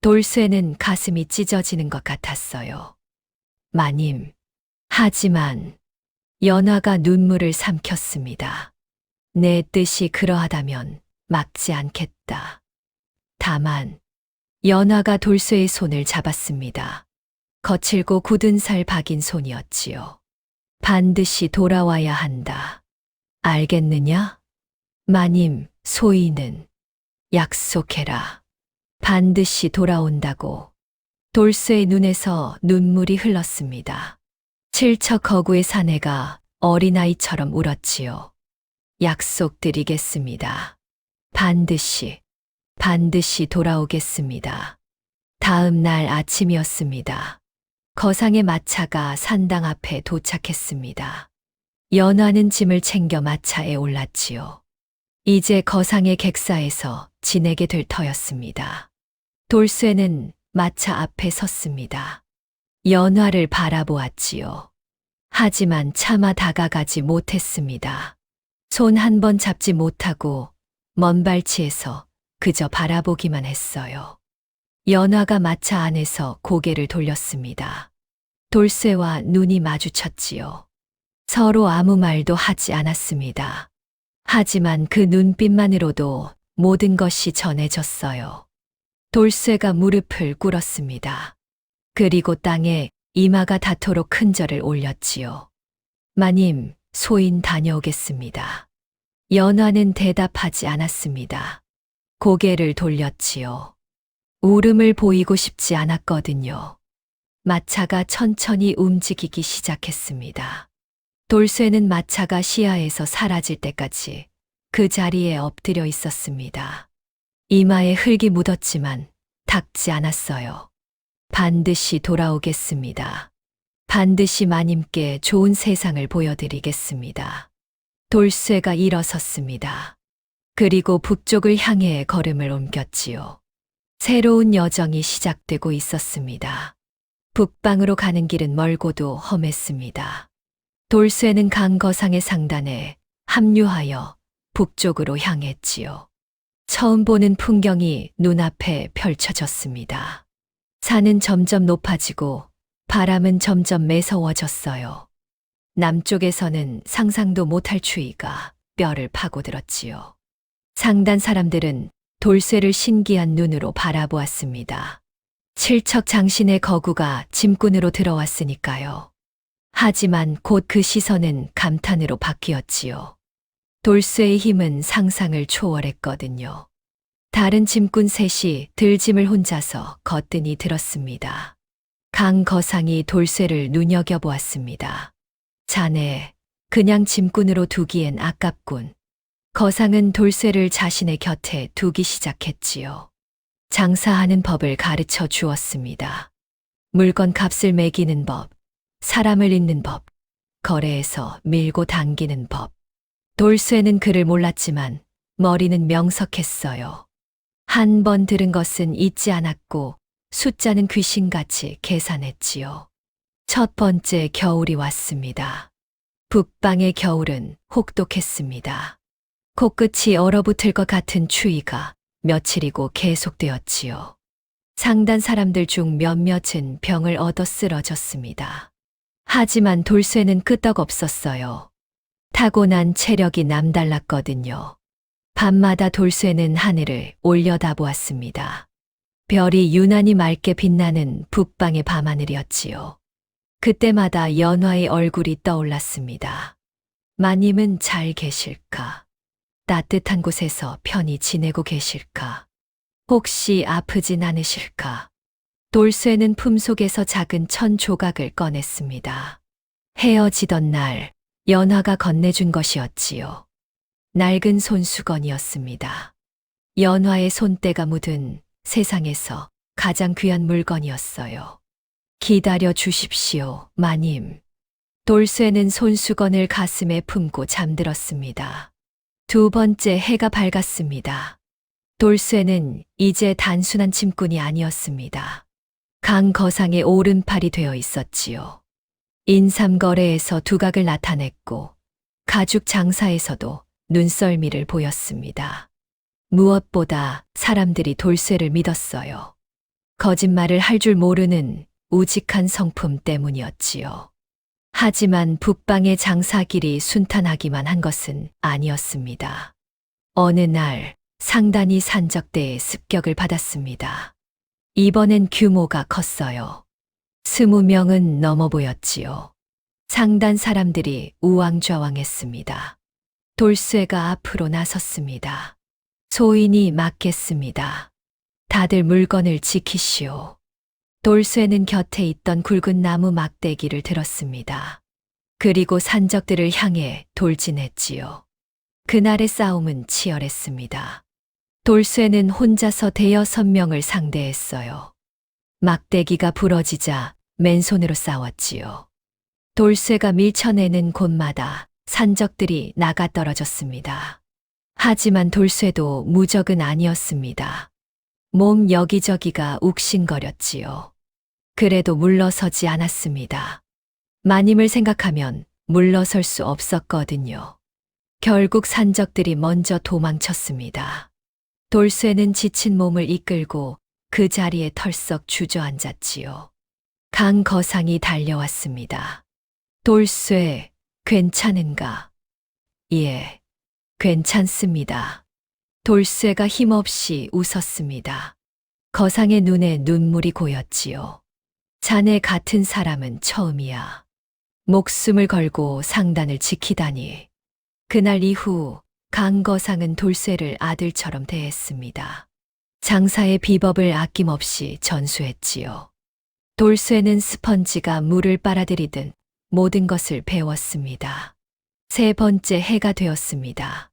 S2: 돌쇠는 가슴이 찢어지는 것 같았어요. 마님. 하지만 연화가 눈물을 삼켰습니다. 내 뜻이 그러하다면 막지 않겠다. 다만 연화가 돌쇠의 손을 잡았습니다. 거칠고 굳은 살 박인 손이었지요. 반드시 돌아와야 한다. 알겠느냐? 마님, 소인은 약속해라. 반드시 돌아온다고. 돌쇠의 눈에서 눈물이 흘렀습니다. 칠척거구의 사내가 어린아이처럼 울었지요. 약속드리겠습니다. 반드시 돌아오겠습니다. 다음 날 아침이었습니다. 거상의 마차가 산당 앞에 도착했습니다. 연화는 짐을 챙겨 마차에 올랐지요. 이제 거상의 객사에서 지내게 될 터였습니다. 돌쇠는 마차 앞에 섰습니다. 연화를 바라보았지요. 하지만 차마 다가가지 못했습니다. 손 한 번 잡지 못하고 먼 발치에서 그저 바라보기만 했어요. 연화가 마차 안에서 고개를 돌렸습니다. 돌쇠와 눈이 마주쳤지요. 서로 아무 말도 하지 않았습니다. 하지만 그 눈빛만으로도 모든 것이 전해졌어요. 돌쇠가 무릎을 꿇었습니다. 그리고 땅에 이마가 닿도록 큰 절을 올렸지요. 마님, 소인 다녀오겠습니다. 연화는 대답하지 않았습니다. 고개를 돌렸지요. 울음을 보이고 싶지 않았거든요. 마차가 천천히 움직이기 시작했습니다. 돌쇠는 마차가 시야에서 사라질 때까지 그 자리에 엎드려 있었습니다. 이마에 흙이 묻었지만 닿지 않았어요. 반드시 돌아오겠습니다. 반드시 마님께 좋은 세상을 보여드리겠습니다. 돌쇠가 일어섰습니다. 그리고 북쪽을 향해 걸음을 옮겼지요. 새로운 여정이 시작되고 있었습니다. 북방으로 가는 길은 멀고도 험했습니다. 돌쇠는 강거상의 상단에 합류하여 북쪽으로 향했지요. 처음 보는 풍경이 눈앞에 펼쳐졌습니다. 산은 점점 높아지고 바람은 점점 매서워졌어요. 남쪽에서는 상상도 못할 추위가 뼈를 파고들었지요. 상단 사람들은 돌쇠를 신기한 눈으로 바라보았습니다. 칠척장신의 거구가 짐꾼으로 들어왔으니까요. 하지만 곧 그 시선은 감탄으로 바뀌었지요. 돌쇠의 힘은 상상을 초월했거든요. 다른 짐꾼 셋이 들짐을 혼자서 거뜬히 들었습니다. 강거상이 돌쇠를 눈여겨보았습니다. 자네, 그냥 짐꾼으로 두기엔 아깝군. 거상은 돌쇠를 자신의 곁에 두기 시작했지요. 장사하는 법을 가르쳐 주었습니다. 물건 값을 매기는 법, 사람을 잇는 법, 거래에서 밀고 당기는 법. 돌쇠는 그를 몰랐지만 머리는 명석했어요. 한 번 들은 것은 잊지 않았고 숫자는 귀신같이 계산했지요. 첫 번째 겨울이 왔습니다. 북방의 겨울은 혹독했습니다. 코끝이 얼어붙을 것 같은 추위가 며칠이고 계속되었지요. 상단 사람들 중 몇몇은 병을 얻어 쓰러졌습니다. 하지만 돌쇠는 끄떡없었어요. 타고난 체력이 남달랐거든요. 밤마다 돌쇠는 하늘을 올려다보았습니다. 별이 유난히 맑게 빛나는 북방의 밤하늘이었지요. 그때마다 연화의 얼굴이 떠올랐습니다. 마님은 잘 계실까? 따뜻한 곳에서 편히 지내고 계실까? 혹시 아프진 않으실까? 돌쇠는 품속에서 작은 천 조각을 꺼냈습니다. 헤어지던 날 연화가 건네준 것이었지요. 낡은 손수건이었습니다. 연화의 손때가 묻은 세상에서 가장 귀한 물건이었어요. 기다려 주십시오, 마님. 돌쇠는 손수건을 가슴에 품고 잠들었습니다. 두 번째 해가 밝았습니다. 돌쇠는 이제 단순한 짐꾼이 아니었습니다. 강거상의 오른팔이 되어 있었지요. 인삼거래에서 두각을 나타냈고 가죽 장사에서도 눈썰미를 보였습니다. 무엇보다 사람들이 돌쇠를 믿었어요. 거짓말을 할 줄 모르는 우직한 성품 때문이었지요. 하지만 북방의 장사길이 순탄하기만 한 것은 아니었습니다. 어느 날 상단이 산적대에 습격을 받았습니다. 이번엔 규모가 컸어요. 20명은 넘어 보였지요. 상단 사람들이 우왕좌왕했습니다. 돌쇠가 앞으로 나섰습니다. 소인이 막겠습니다. 다들 물건을 지키시오. 돌쇠는 곁에 있던 굵은 나무 막대기를 들었습니다. 그리고 산적들을 향해 돌진했지요. 그날의 싸움은 치열했습니다. 돌쇠는 혼자서 대여섯 명을 상대했어요. 막대기가 부러지자 맨손으로 싸웠지요. 돌쇠가 밀쳐내는 곳마다 산적들이 나가 떨어졌습니다. 하지만 돌쇠도 무적은 아니었습니다. 몸 여기저기가 욱신거렸지요. 그래도 물러서지 않았습니다. 마님을 생각하면 물러설 수 없었거든요. 결국 산적들이 먼저 도망쳤습니다. 돌쇠는 지친 몸을 이끌고 그 자리에 털썩 주저앉았지요. 강 거상이 달려왔습니다. 돌쇠, 괜찮은가? 예, 괜찮습니다. 돌쇠가 힘없이 웃었습니다. 거상의 눈에 눈물이 고였지요. 자네 같은 사람은 처음이야. 목숨을 걸고 상단을 지키다니. 그날 이후 강거상은 돌쇠를 아들처럼 대했습니다. 장사의 비법을 아낌없이 전수했지요. 돌쇠는 스펀지가 물을 빨아들이듯 모든 것을 배웠습니다. 세 번째 해가 되었습니다.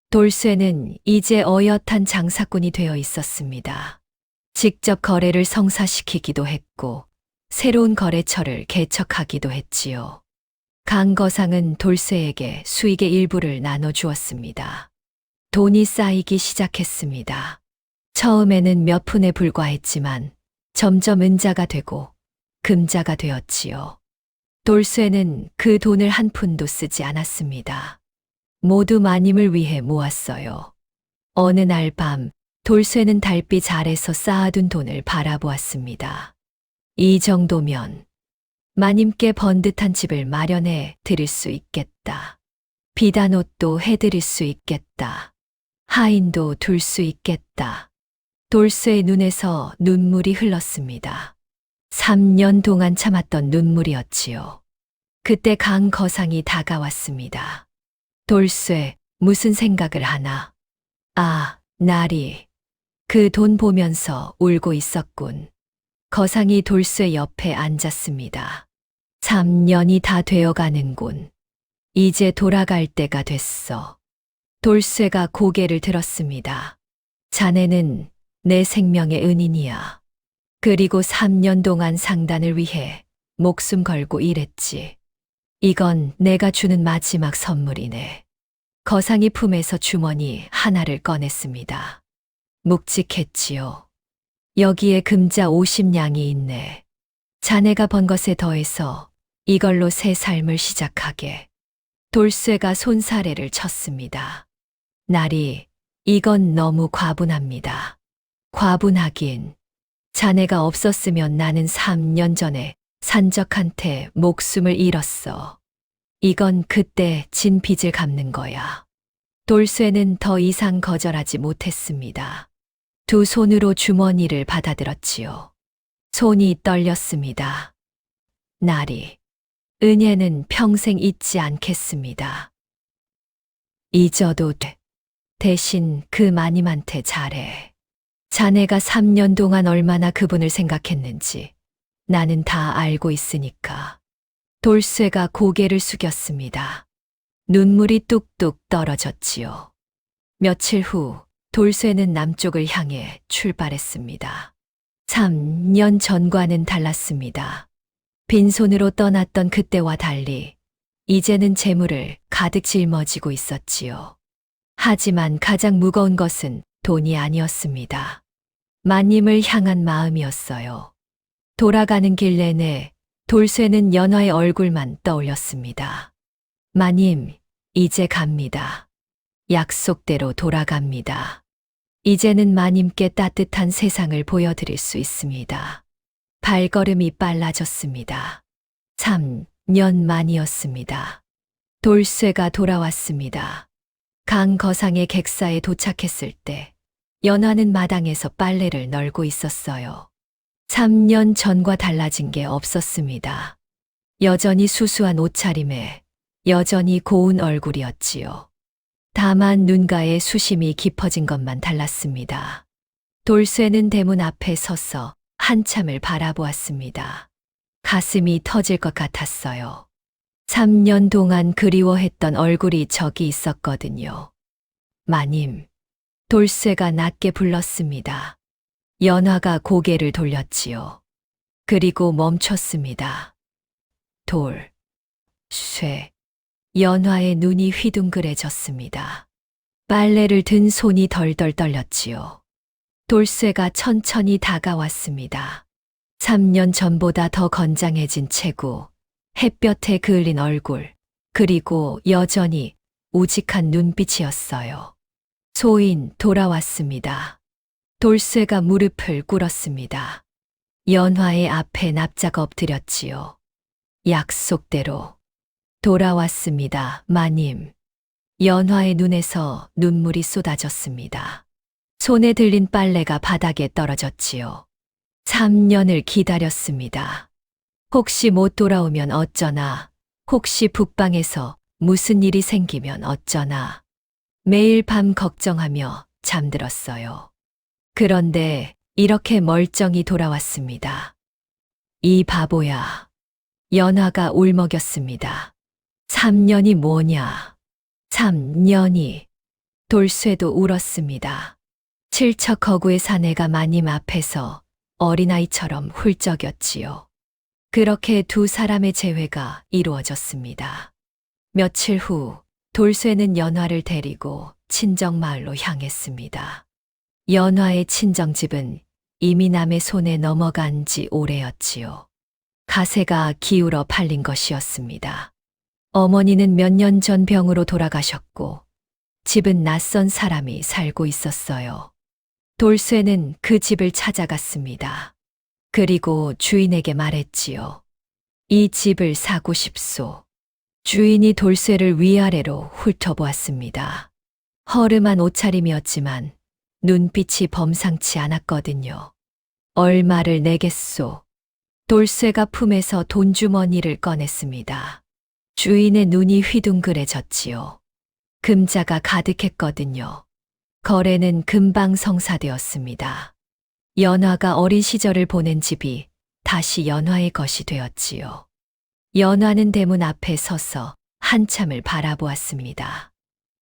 S2: 돌쇠는 이제 어엿한 장사꾼이 되어 있었습니다. 직접 거래를 성사시키기도 했고 새로운 거래처를 개척하기도 했지요. 강거상은 돌쇠에게 수익의 일부를 나눠주었습니다. 돈이 쌓이기 시작했습니다. 처음에는 몇 푼에 불과했지만 점점 은자가 되고 금자가 되었지요. 돌쇠는 그 돈을 한 푼도 쓰지 않았습니다. 모두 마님을 위해 모았어요. 어느 날 밤 돌쇠는 달빛 아래서 쌓아둔 돈을 바라보았습니다. 이 정도면 마님께 번듯한 집을 마련해 드릴 수 있겠다. 비단 옷도 해드릴 수 있겠다. 하인도 둘 수 있겠다. 돌쇠의 눈에서 눈물이 흘렀습니다. 3년 동안 참았던 눈물이었지요. 그때 강거상이 다가왔습니다. 돌쇠, 무슨 생각을 하나? 아, 나리. 그 돈 보면서 울고 있었군. 거상이 돌쇠 옆에 앉았습니다. 3년이 다 되어가는군. 이제 돌아갈 때가 됐어. 돌쇠가 고개를 들었습니다. 자네는 내 생명의 은인이야. 그리고 3년 동안 상단을 위해 목숨 걸고 일했지. 이건 내가 주는 마지막 선물이네. 거상이 품에서 주머니 하나를 꺼냈습니다. 묵직했지요. 여기에 금자 50냥이 있네. 자네가 번 것에 더해서 이걸로 새 삶을 시작하게. 돌쇠가 손사래를 쳤습니다. 나리, 이건 너무 과분합니다. 과분하긴. 자네가 없었으면 나는 3년 전에 산적한테 목숨을 잃었어. 이건 그때 진 빚을 갚는 거야. 돌쇠는 더 이상 거절하지 못했습니다. 두 손으로 주머니를 받아들었지요. 손이 떨렸습니다. 나리, 은혜는 평생 잊지 않겠습니다. 잊어도 돼. 대신 그 마님한테 잘해. 자네가 3년 동안 얼마나 그분을 생각했는지 나는 다 알고 있으니까. 돌쇠가 고개를 숙였습니다. 눈물이 뚝뚝 떨어졌지요. 며칠 후 돌쇠는 남쪽을 향해 출발했습니다. 3년 전과는 달랐습니다. 빈손으로 떠났던 그때와 달리 이제는 재물을 가득 짊어지고 있었지요. 하지만 가장 무거운 것은 돈이 아니었습니다. 마님을 향한 마음이었어요. 돌아가는 길 내내 돌쇠는 연화의 얼굴만 떠올렸습니다. 마님, 이제 갑니다. 약속대로 돌아갑니다. 이제는 마님께 따뜻한 세상을 보여드릴 수 있습니다. 발걸음이 빨라졌습니다. 3년 만이었습니다. 돌쇠가 돌아왔습니다. 강거상의 객사에 도착했을 때 연화는 마당에서 빨래를 널고 있었어요. 3년 전과 달라진 게 없었습니다. 여전히 수수한 옷차림에 여전히 고운 얼굴이었지요. 다만 눈가에 수심이 깊어진 것만 달랐습니다. 돌쇠는 대문 앞에 서서 한참을 바라보았습니다. 가슴이 터질 것 같았어요. 3년 동안 그리워했던 얼굴이 저기 있었거든요. 마님, 돌쇠가 낮게 불렀습니다. 연화가 고개를 돌렸지요. 그리고 멈췄습니다. 돌, 쇠. 연화의 눈이 휘둥그레졌습니다. 빨래를 든 손이 덜덜 떨렸지요. 돌쇠가 천천히 다가왔습니다. 3년 전보다 더 건장해진 체구, 햇볕에 그을린 얼굴, 그리고 여전히 우직한 눈빛이었어요. 소인 돌아왔습니다. 돌쇠가 무릎을 꿇었습니다. 연화의 앞에 납작 엎드렸지요. 약속대로 돌아왔습니다, 마님. 연화의 눈에서 눈물이 쏟아졌습니다. 손에 들린 빨래가 바닥에 떨어졌지요. 3년을 기다렸습니다. 혹시 못 돌아오면 어쩌나, 혹시 북방에서 무슨 일이 생기면 어쩌나. 매일 밤 걱정하며 잠들었어요. 그런데 이렇게 멀쩡히 돌아왔습니다. 이 바보야. 연화가 울먹였습니다. 3년이 뭐냐. 3년이. 돌쇠도 울었습니다. 칠척거구의 사내가 마님 앞에서 어린아이처럼 훌쩍였지요. 그렇게 두 사람의 재회가 이루어졌습니다. 며칠 후 돌쇠는 연화를 데리고 친정마을로 향했습니다. 연화의 친정집은 이미 남의 손에 넘어간 지 오래였지요. 가세가 기울어 팔린 것이었습니다. 어머니는 몇 년 전 병으로 돌아가셨고 집은 낯선 사람이 살고 있었어요. 돌쇠는 그 집을 찾아갔습니다. 그리고 주인에게 말했지요. 이 집을 사고 싶소. 주인이 돌쇠를 위아래로 훑어보았습니다. 허름한 옷차림이었지만 눈빛이 범상치 않았거든요. 얼마를 내겠소? 돌쇠가 품에서 돈주머니를 꺼냈습니다. 주인의 눈이 휘둥그레졌지요. 금자가 가득했거든요. 거래는 금방 성사되었습니다. 연화가 어린 시절을 보낸 집이 다시 연화의 것이 되었지요. 연화는 대문 앞에 서서 한참을 바라보았습니다.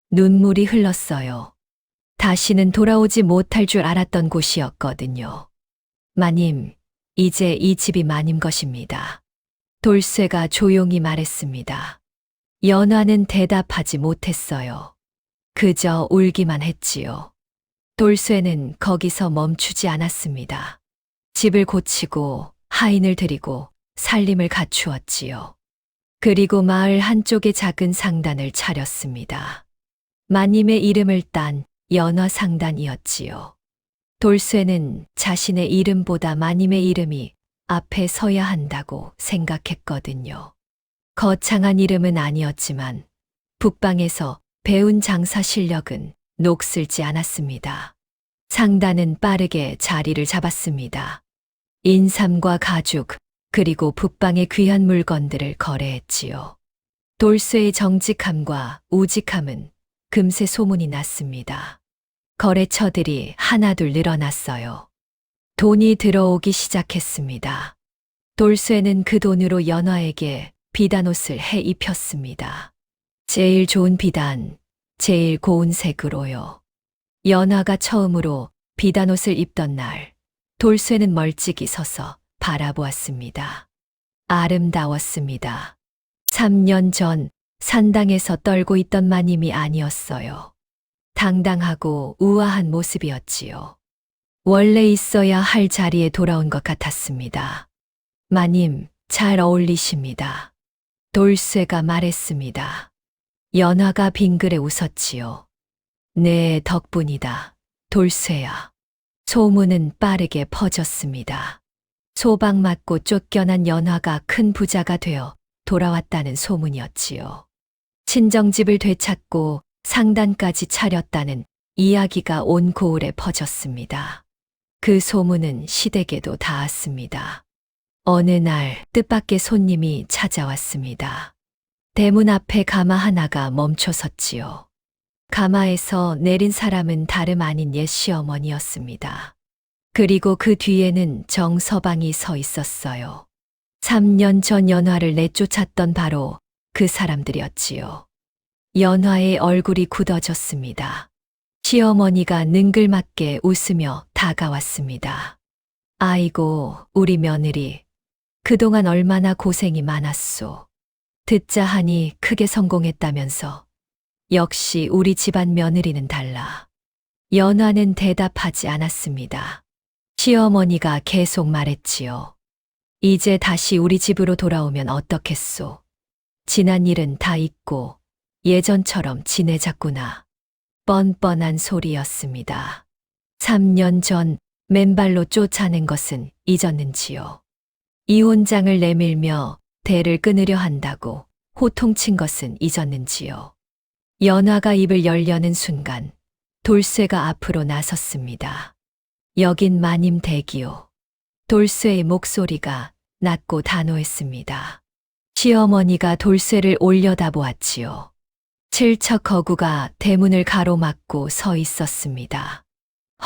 S2: 눈물이 흘렀어요. 다시는 돌아오지 못할 줄 알았던 곳이었거든요. 마님, 이제 이 집이 마님 것입니다. 돌쇠가 조용히 말했습니다. 연화는 대답하지 못했어요. 그저 울기만 했지요. 돌쇠는 거기서 멈추지 않았습니다. 집을 고치고 하인을 들이고 살림을 갖추었지요. 그리고 마을 한쪽에 작은 상단을 차렸습니다. 마님의 이름을 딴 연화 상단이었지요. 돌쇠는 자신의 이름보다 마님의 이름이 앞에 서야 한다고 생각했거든요. 거창한 이름은 아니었지만 북방에서 배운 장사 실력은 녹슬지 않았습니다. 상단은 빠르게 자리를 잡았습니다. 인삼과 가죽, 그리고 북방의 귀한 물건들을 거래했지요. 돌쇠의 정직함과 우직함은 금세 소문이 났습니다. 거래처들이 하나둘 늘어났어요. 돈이 들어오기 시작했습니다. 돌쇠는 그 돈으로 연화에게 비단옷을 해 입혔습니다. 제일 좋은 비단, 제일 고운 색으로요. 연화가 처음으로 비단옷을 입던 날, 돌쇠는 멀찍이 서서 바라보았습니다. 아름다웠습니다. 3년 전 산당에서 떨고 있던 마님이 아니었어요. 당당하고 우아한 모습이었지요. 원래 있어야 할 자리에 돌아온 것 같았습니다. 마님, 잘 어울리십니다. 돌쇠가 말했습니다. 연화가 빙그레 웃었지요. 네, 덕분이다. 돌쇠야. 소문은 빠르게 퍼졌습니다. 소방 맞고 쫓겨난 연화가 큰 부자가 되어 돌아왔다는 소문이었지요. 친정집을 되찾고 상단까지 차렸다는 이야기가 온 고을에 퍼졌습니다. 그 소문은 시댁에도 닿았습니다. 어느 날 뜻밖의 손님이 찾아왔습니다. 대문 앞에 가마 하나가 멈춰 섰지요. 가마에서 내린 사람은 다름 아닌 옛 시어머니였습니다. 그리고 그 뒤에는 정서방이 서 있었어요. 3년 전 연화를 내쫓았던 바로 그 사람들이었지요. 연화의 얼굴이 굳어졌습니다. 시어머니가 능글맞게 웃으며 다가왔습니다. 아이고, 우리 며느리. 그동안 얼마나 고생이 많았소. 듣자 하니 크게 성공했다면서. 역시 우리 집안 며느리는 달라. 연화는 대답하지 않았습니다. 시어머니가 계속 말했지요. 이제 다시 우리 집으로 돌아오면 어떻겠소. 지난 일은 다 잊고 예전처럼 지내자꾸나. 뻔뻔한 소리였습니다. 3년 전 맨발로 쫓아낸 것은 잊었는지요. 이혼장을 내밀며 대를 끊으려 한다고 호통친 것은 잊었는지요. 연화가 입을 열려는 순간 돌쇠가 앞으로 나섰습니다. 여긴 마님 댁이요. 돌쇠의 목소리가 낮고 단호했습니다. 시어머니가 돌쇠를 올려다보았지요. 칠척 거구가 대문을 가로막고 서 있었습니다.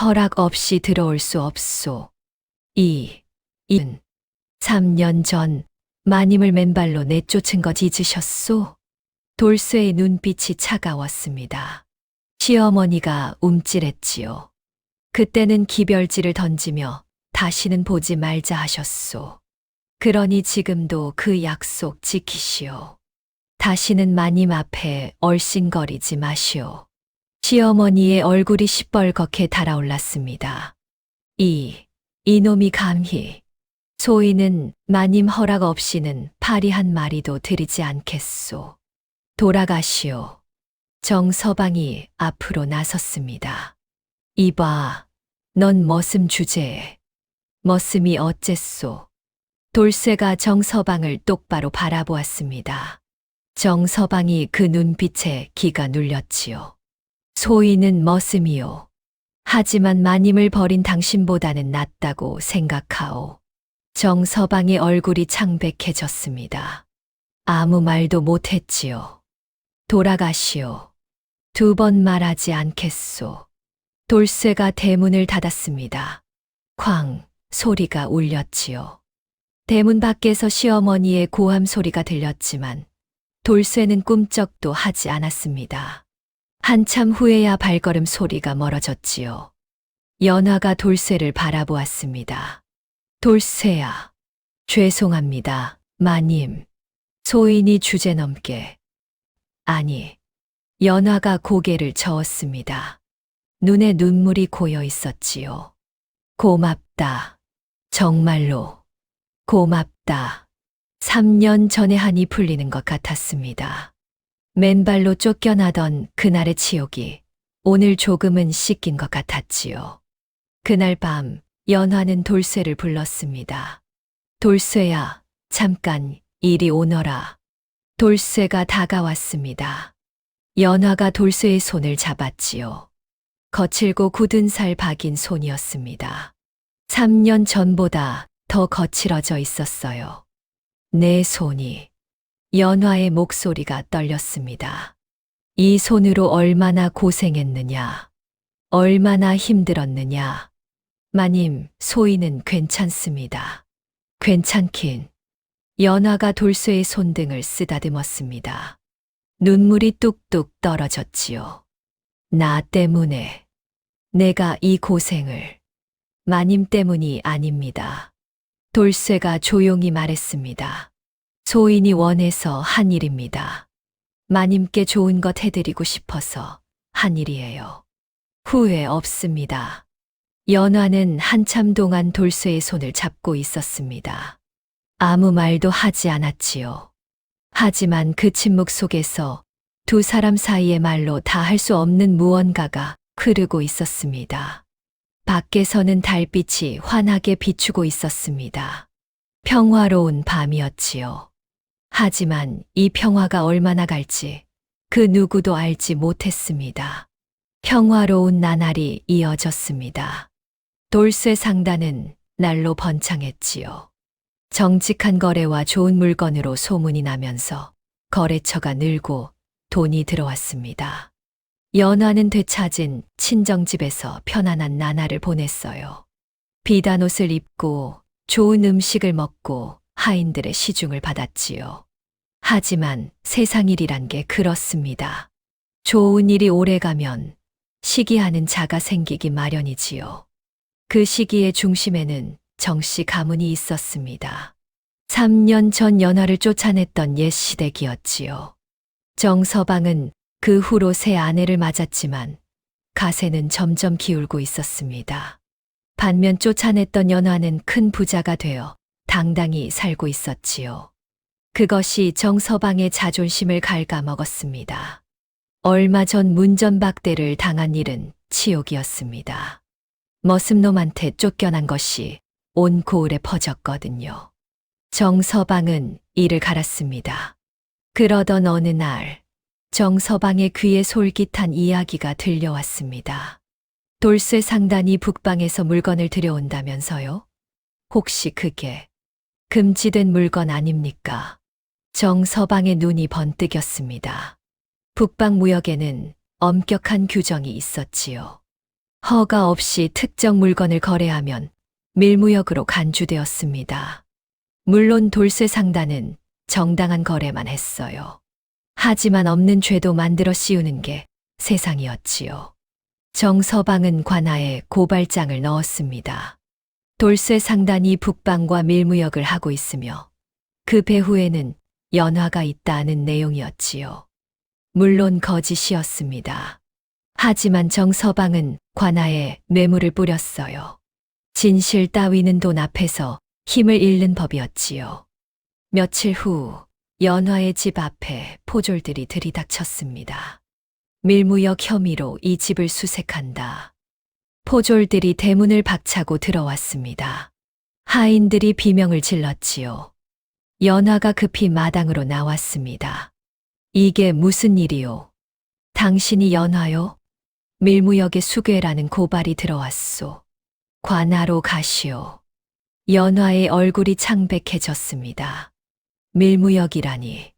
S2: 허락 없이 들어올 수 없소. 이은 3년 전 마님을 맨발로 내쫓은 것 잊으셨소? 돌쇠의 눈빛이 차가웠습니다. 시어머니가 움찔했지요. 그때는 기별지를 던지며 다시는 보지 말자 하셨소. 그러니 지금도 그 약속 지키시오. 다시는 마님 앞에 얼씬거리지 마시오. 시어머니의 얼굴이 시뻘겋게 달아올랐습니다. 이놈이 감히. 소인은 마님 허락 없이는 파리 한 마리도 들이지 않겠소. 돌아가시오. 정서방이 앞으로 나섰습니다. 이봐, 넌 머슴 주제에. 머슴이 어째소? 돌쇠가 정서방을 똑바로 바라보았습니다. 정서방이 그 눈빛에 기가 눌렸지요. 소인은 머슴이요. 하지만 마님을 버린 당신보다는 낫다고 생각하오. 정서방의 얼굴이 창백해졌습니다. 아무 말도 못했지요. 돌아가시오. 2번 말하지 않겠소. 돌쇠가 대문을 닫았습니다. 쾅 소리가 울렸지요. 대문 밖에서 시어머니의 고함 소리가 들렸지만 돌쇠는 꿈쩍도 하지 않았습니다. 한참 후에야 발걸음 소리가 멀어졌지요. 연화가 돌쇠를 바라보았습니다. 돌쇠야, 죄송합니다, 마님. 소인이 주제넘게. 아니, 연화가 고개를 저었습니다. 눈에 눈물이 고여 있었지요. 고맙다. 정말로 고맙다. 3년 전에 한이 풀리는 것 같았습니다. 맨발로 쫓겨나던 그날의 치욕이 오늘 조금은 씻긴 것 같았지요. 그날 밤 연화는 돌쇠를 불렀습니다. 돌쇠야, 잠깐 이리 오너라. 돌쇠가 다가왔습니다. 연화가 돌쇠의 손을 잡았지요. 거칠고 굳은 살 박인 손이었습니다. 3년 전보다 더 거칠어져 있었어요. 내 손이. 연화의 목소리가 떨렸습니다. 이 손으로 얼마나 고생했느냐. 얼마나 힘들었느냐. 마님, 소인은 괜찮습니다. 괜찮긴. 연화가 돌쇠의 손등을 쓰다듬었습니다. 눈물이 뚝뚝 떨어졌지요. 나 때문에. 내가 이 고생을. 마님 때문이 아닙니다. 돌쇠가 조용히 말했습니다. 소인이 원해서 한 일입니다. 마님께 좋은 것 해드리고 싶어서 한 일이에요. 후회 없습니다. 연화는 한참 동안 돌쇠의 손을 잡고 있었습니다. 아무 말도 하지 않았지요. 하지만 그 침묵 속에서 2 사람 사이의 말로 다 할 수 없는 무언가가 흐르고 있었습니다. 밖에서는 달빛이 환하게 비추고 있었습니다. 평화로운 밤이었지요. 하지만 이 평화가 얼마나 갈지 그 누구도 알지 못했습니다. 평화로운 나날이 이어졌습니다. 돌쇠 상단은 날로 번창했지요. 정직한 거래와 좋은 물건으로 소문이 나면서 거래처가 늘고 돈이 들어왔습니다. 연화는 되찾은 친정집에서 편안한 나날을 보냈어요. 비단 옷을 입고 좋은 음식을 먹고 하인들의 시중을 받았지요. 하지만 세상 일이란 게 그렇습니다. 좋은 일이 오래가면 시기하는 자가 생기기 마련이지요. 그 시기의 중심에는 정씨 가문이 있었습니다. 3년 전 연화를 쫓아냈던 옛 시댁이었지요. 정서방은 그 후로 새 아내를 맞았지만 가세는 점점 기울고 있었습니다. 반면 쫓아냈던 연화는 큰 부자가 되어 당당히 살고 있었지요. 그것이 정서방의 자존심을 갉아먹었습니다. 얼마 전 문전박대를 당한 일은 치욕이었습니다. 머슴놈한테 쫓겨난 것이 온 고을에 퍼졌거든요. 정서방은 이를 갈았습니다. 그러던 어느 날 정서방의 귀에 솔깃한 이야기가 들려왔습니다. 돌쇠 상단이 북방에서 물건을 들여온다면서요? 혹시 그게 금지된 물건 아닙니까? 정서방의 눈이 번뜩였습니다. 북방 무역에는 엄격한 규정이 있었지요. 허가 없이 특정 물건을 거래하면 밀무역으로 간주되었습니다. 물론 돌쇠 상단은 정당한 거래만 했어요. 하지만 없는 죄도 만들어 씌우는 게 세상이었지요. 정서방은 관하에 고발장을 넣었습니다. 돌쇠 상단이 북방과 밀무역을 하고 있으며 그 배후에는 연화가 있다는 내용이었지요. 물론 거짓이었습니다. 하지만 정서방은 관하에 뇌물을 뿌렸어요. 진실 따위는 돈 앞에서 힘을 잃는 법이었지요. 며칠 후 연화의 집 앞에 포졸들이 들이닥쳤습니다. 밀무역 혐의로 이 집을 수색한다. 포졸들이 대문을 박차고 들어왔습니다. 하인들이 비명을 질렀지요. 연화가 급히 마당으로 나왔습니다. 이게 무슨 일이요? 당신이 연화요? 밀무역의 수괴라는 고발이 들어왔소. 관하로 가시오. 연화의 얼굴이 창백해졌습니다. 밀무역이라니.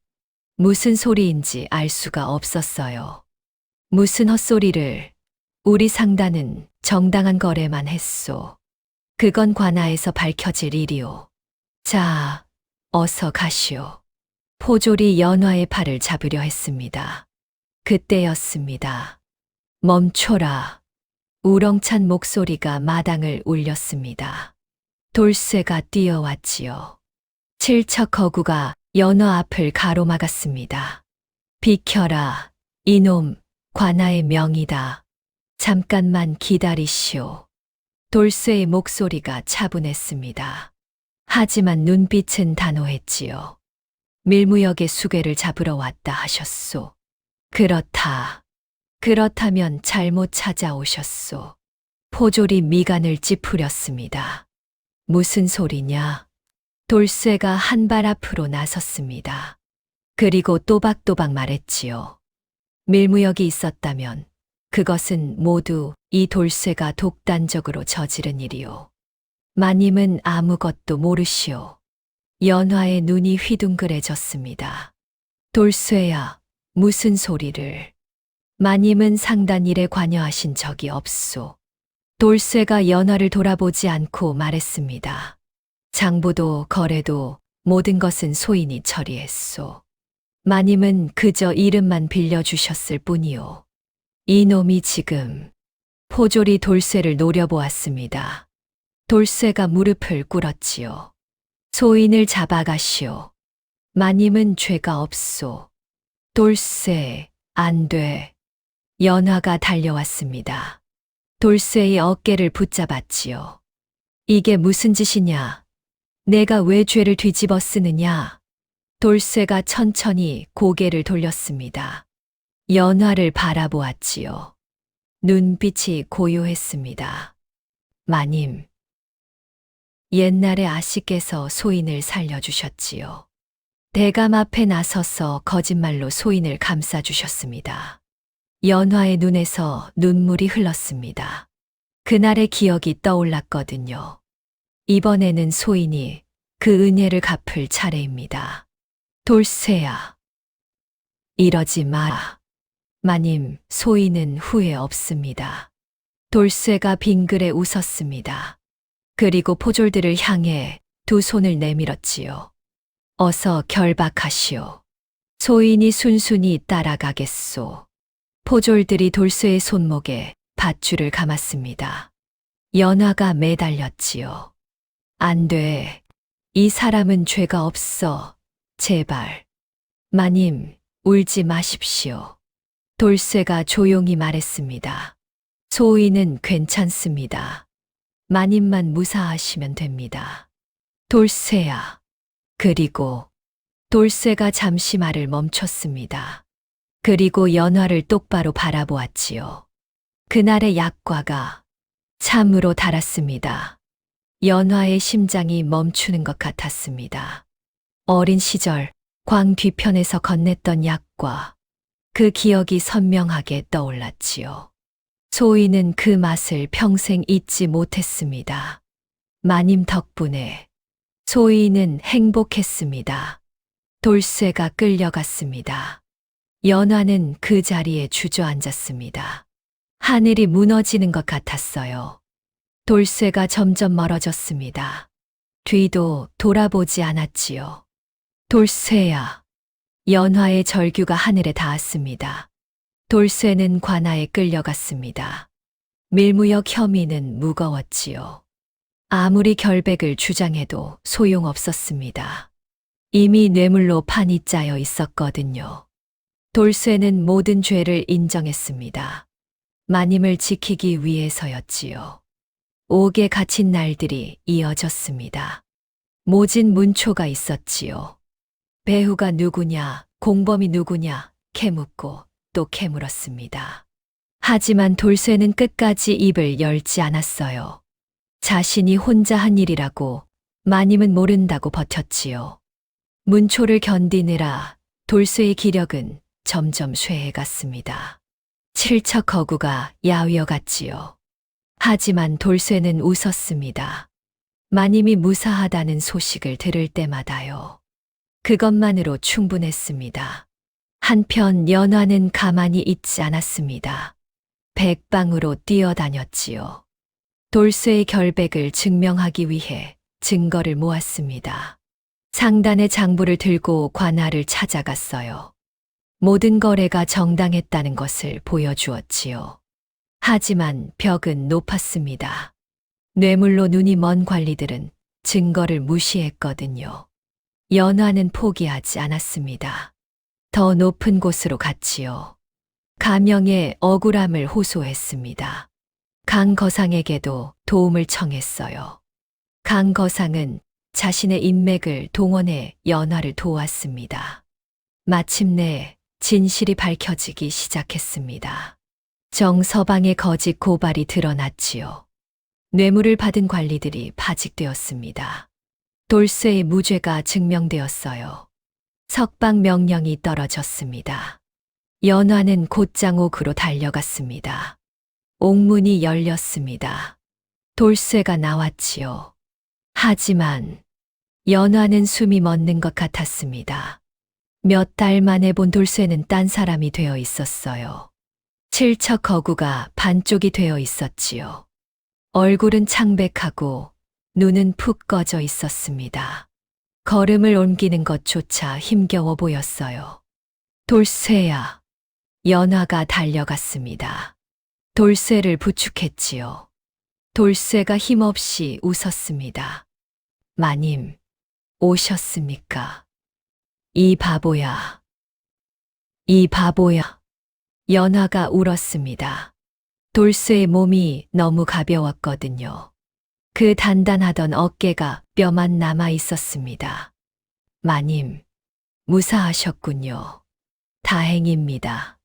S2: 무슨 소리인지 알 수가 없었어요. 무슨 헛소리를. 우리 상단은 정당한 거래만 했소. 그건 관하에서 밝혀질 일이오. 자, 어서 가시오. 포졸이 연화의 팔을 잡으려 했습니다. 그때였습니다. 멈춰라. 우렁찬 목소리가 마당을 울렸습니다. 돌쇠가 뛰어왔지요. 칠척 허구가 연화 앞을 가로막았습니다. 비켜라. 이놈, 관하의 명이다. 잠깐만 기다리시오. 돌쇠의 목소리가 차분했습니다. 하지만 눈빛은 단호했지요. 밀무역의 수괴를 잡으러 왔다 하셨소. 그렇다. 그렇다면 잘못 찾아오셨소. 포졸이 미간을 찌푸렸습니다. 무슨 소리냐? 돌쇠가 한 발 앞으로 나섰습니다. 그리고 또박또박 말했지요. 밀무역이 있었다면 그것은 모두 이 돌쇠가 독단적으로 저지른 일이오. 마님은 아무것도 모르시오. 연화의 눈이 휘둥그레졌습니다. 돌쇠야, 무슨 소리를. 마님은 상단 일에 관여하신 적이 없소. 돌쇠가 연화를 돌아보지 않고 말했습니다. 장부도 거래도 모든 것은 소인이 처리했소. 마님은 그저 이름만 빌려주셨을 뿐이오. 이놈이 지금. 포졸이 돌쇠를 노려보았습니다. 돌쇠가 무릎을 꿇었지요. 소인을 잡아가시오. 마님은 죄가 없소. 돌쇠, 안 돼. 연화가 달려왔습니다. 돌쇠의 어깨를 붙잡았지요. 이게 무슨 짓이냐? 내가 왜 죄를 뒤집어 쓰느냐? 돌쇠가 천천히 고개를 돌렸습니다. 연화를 바라보았지요. 눈빛이 고요했습니다. 마님. 옛날에 아씨께서 소인을 살려주셨지요. 대감 앞에 나서서 거짓말로 소인을 감싸주셨습니다. 연화의 눈에서 눈물이 흘렀습니다. 그날의 기억이 떠올랐거든요. 이번에는 소인이 그 은혜를 갚을 차례입니다. 돌쇠야. 이러지 마라. 마님, 소인은 후회 없습니다. 돌쇠가 빙그레 웃었습니다. 그리고 포졸들을 향해 두 손을 내밀었지요. 어서 결박하시오. 소인이 순순히 따라가겠소. 포졸들이 돌쇠의 손목에 밧줄을 감았습니다. 연화가 매달렸지요. 안 돼. 이 사람은 죄가 없어. 제발. 마님, 울지 마십시오. 돌쇠가 조용히 말했습니다. 소인은 괜찮습니다. 마님만 무사하시면 됩니다. 돌쇠야. 그리고 돌쇠가 잠시 말을 멈췄습니다. 그리고 연화를 똑바로 바라보았지요. 그날의 약과가 참으로 달았습니다. 연화의 심장이 멈추는 것 같았습니다. 어린 시절 광 뒤편에서 건넸던 약과 그 기억이 선명하게 떠올랐지요. 소희는 그 맛을 평생 잊지 못했습니다. 마님 덕분에 소희는 행복했습니다. 돌쇠가 끌려갔습니다. 연화는 그 자리에 주저앉았습니다. 하늘이 무너지는 것 같았어요. 돌쇠가 점점 멀어졌습니다. 뒤도 돌아보지 않았지요. 돌쇠야. 연화의 절규가 하늘에 닿았습니다. 돌쇠는 관아에 끌려갔습니다. 밀무역 혐의는 무거웠지요. 아무리 결백을 주장해도 소용없었습니다. 이미 뇌물로 판이 짜여 있었거든요. 돌쇠는 모든 죄를 인정했습니다. 마님을 지키기 위해서였지요. 옥에 갇힌 날들이 이어졌습니다. 모진 문초가 있었지요. 배후가 누구냐, 공범이 누구냐, 캐묻고 또 캐물었습니다. 하지만 돌쇠는 끝까지 입을 열지 않았어요. 자신이 혼자 한 일이라고 마님은 모른다고 버텼지요. 문초를 견디느라 돌쇠의 기력은 점점 쇠해갔습니다. 칠척거구가 야위어 갔지요. 하지만 돌쇠는 웃었습니다. 마님이 무사하다는 소식을 들을 때마다요. 그것만으로 충분했습니다. 한편 연화는 가만히 있지 않았습니다. 백방으로 뛰어다녔지요. 돌쇠의 결백을 증명하기 위해 증거를 모았습니다. 상단의 장부를 들고 관아를 찾아갔어요. 모든 거래가 정당했다는 것을 보여주었지요. 하지만 벽은 높았습니다. 뇌물로 눈이 먼 관리들은 증거를 무시했거든요. 연화는 포기하지 않았습니다. 더 높은 곳으로 갔지요. 가명의 억울함을 호소했습니다. 강 거상에게도 도움을 청했어요. 강 거상은 자신의 인맥을 동원해 연화를 도왔습니다. 마침내 진실이 밝혀지기 시작했습니다. 정서방의 거짓 고발이 드러났지요. 뇌물을 받은 관리들이 파직되었습니다. 돌쇠의 무죄가 증명되었어요. 석방 명령이 떨어졌습니다. 연화는 곧장 옥으로 달려갔습니다. 옥문이 열렸습니다. 돌쇠가 나왔지요. 하지만 연화는 숨이 멎는 것 같았습니다. 몇 달 만에 본 돌쇠는 딴 사람이 되어 있었어요. 칠척거구가 반쪽이 되어 있었지요. 얼굴은 창백하고 눈은 푹 꺼져 있었습니다. 걸음을 옮기는 것조차 힘겨워 보였어요. 돌쇠야. 연화가 달려갔습니다. 돌쇠를 부축했지요. 돌쇠가 힘없이 웃었습니다. 마님, 오셨습니까? 이 바보야. 이 바보야. 연화가 울었습니다. 돌쇠의 몸이 너무 가벼웠거든요. 그 단단하던 어깨가 뼈만 남아 있었습니다. 마님, 무사하셨군요. 다행입니다.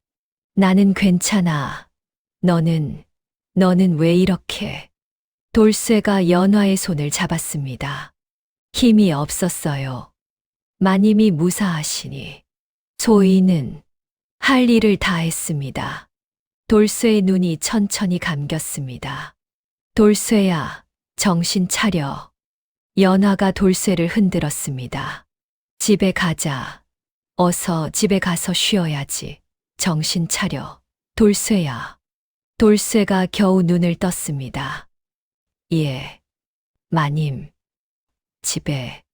S2: 나는 괜찮아. 너는 왜 이렇게? 돌쇠가 연화의 손을 잡았습니다. 힘이 없었어요. 마님이 무사하시니 소희는 할 일을 다 했습니다. 돌쇠의 눈이 천천히 감겼습니다. 돌쇠야, 정신 차려. 연화가 돌쇠를 흔들었습니다. 집에 가자. 어서 집에 가서 쉬어야지. 정신 차려. 돌쇠야. 돌쇠가 겨우 눈을 떴습니다. 예, 마님. 집에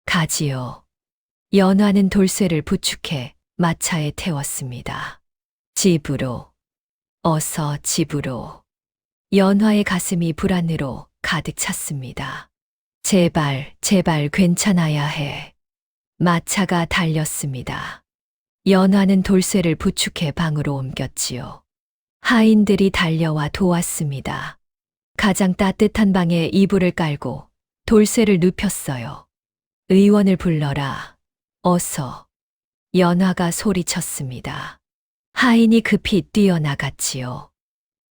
S2: 가지요. 연화는 돌쇠를 부축해 마차에 태웠습니다. 집으로. 어서 집으로. 연화의 가슴이 불안으로 가득 찼습니다. 제발, 제발 괜찮아야 해. 마차가 달렸습니다. 연화는 돌쇠를 부축해 방으로 옮겼지요. 하인들이 달려와 도왔습니다. 가장 따뜻한 방에 이불을 깔고 돌쇠를 눕혔어요. 의원을 불러라. 어서. 연화가 소리쳤습니다. 하인이 급히 뛰어나갔지요.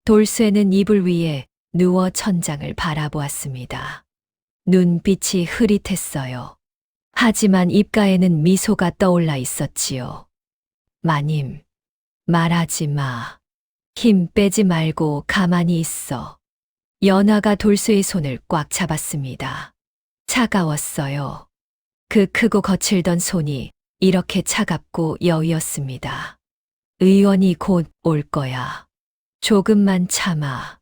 S2: 돌쇠는 이불 위에 누워 천장을 바라보았습니다. 눈빛이 흐릿했어요. 하지만 입가에는 미소가 떠올라 있었지요. 마님, 말하지 마. 힘 빼지 말고 가만히 있어. 연화가 돌쇠의 손을 꽉 잡았습니다. 차가웠어요. 그 크고 거칠던 손이 이렇게 차갑고 여위었습니다. 의원이 곧 올 거야. 조금만 참아.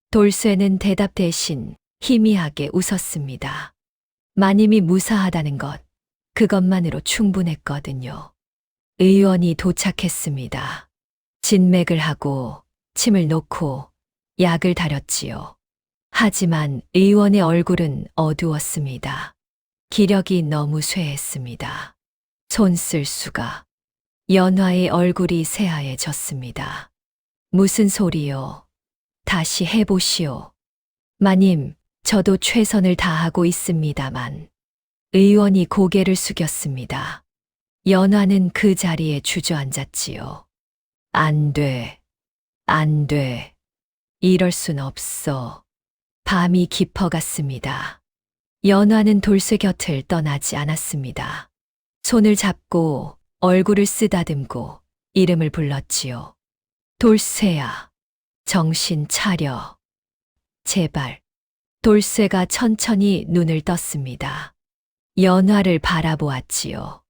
S2: 돌쇠는 대답 대신 희미하게 웃었습니다. 마님이 무사하다는 것, 그것만으로 충분했거든요. 의원이 도착했습니다. 진맥을 하고 침을 놓고 약을 다렸지요. 하지만 의원의 얼굴은 어두웠습니다. 기력이 너무 쇠했습니다. 손 쓸 수가. 연화의 얼굴이 새하얘졌습니다. 무슨 소리요? 다시 해보시오. 마님, 저도 최선을 다하고 있습니다만. 의원이 고개를 숙였습니다. 연화는 그 자리에 주저앉았지요. 안 돼. 안 돼. 이럴 순 없어. 밤이 깊어갔습니다. 연화는 돌쇠 곁을 떠나지 않았습니다. 손을 잡고 얼굴을 쓰다듬고 이름을 불렀지요. 돌쇠야, 정신 차려. 제발. 돌쇠가 천천히 눈을 떴습니다. 연화를 바라보았지요.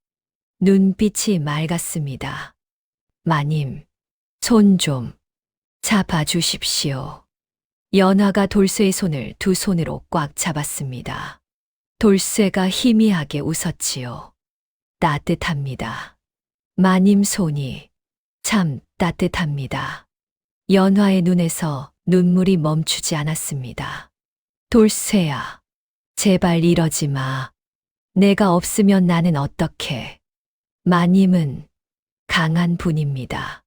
S2: 눈빛이 맑았습니다. 마님, 손 좀 잡아주십시오. 연화가 돌쇠의 손을 두 손으로 꽉 잡았습니다. 돌쇠가 희미하게 웃었지요. 따뜻합니다. 마님 손이 참 따뜻합니다. 연화의 눈에서 눈물이 멈추지 않았습니다. 돌쇠야, 제발 이러지 마. 내가 없으면 나는 어떡해. 마님은 강한 분입니다.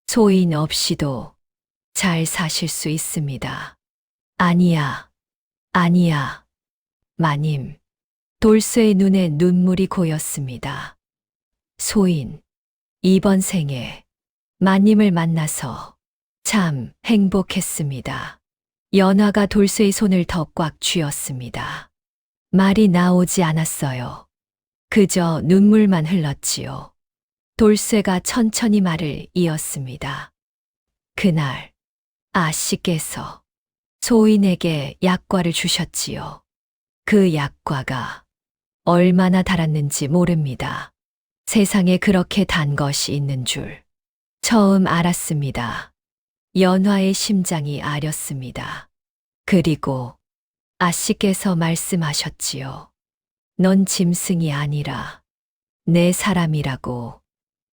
S2: 소인 없이도 잘 사실 수 있습니다. 아니야, 아니야. 마님. 돌쇠의 눈에 눈물이 고였습니다. 소인, 이번 생에 마님을 만나서 참 행복했습니다. 연화가 돌쇠의 손을 더 꽉 쥐었습니다. 말이 나오지 않았어요. 그저 눈물만 흘렀지요. 돌쇠가 천천히 말을 이었습니다. 그날 아씨께서 소인에게 약과를 주셨지요. 그 약과가 얼마나 달았는지 모릅니다. 세상에 그렇게 단 것이 있는 줄 처음 알았습니다. 연화의 심장이 아렸습니다. 그리고 아씨께서 말씀하셨지요. 넌 짐승이 아니라 내 사람이라고.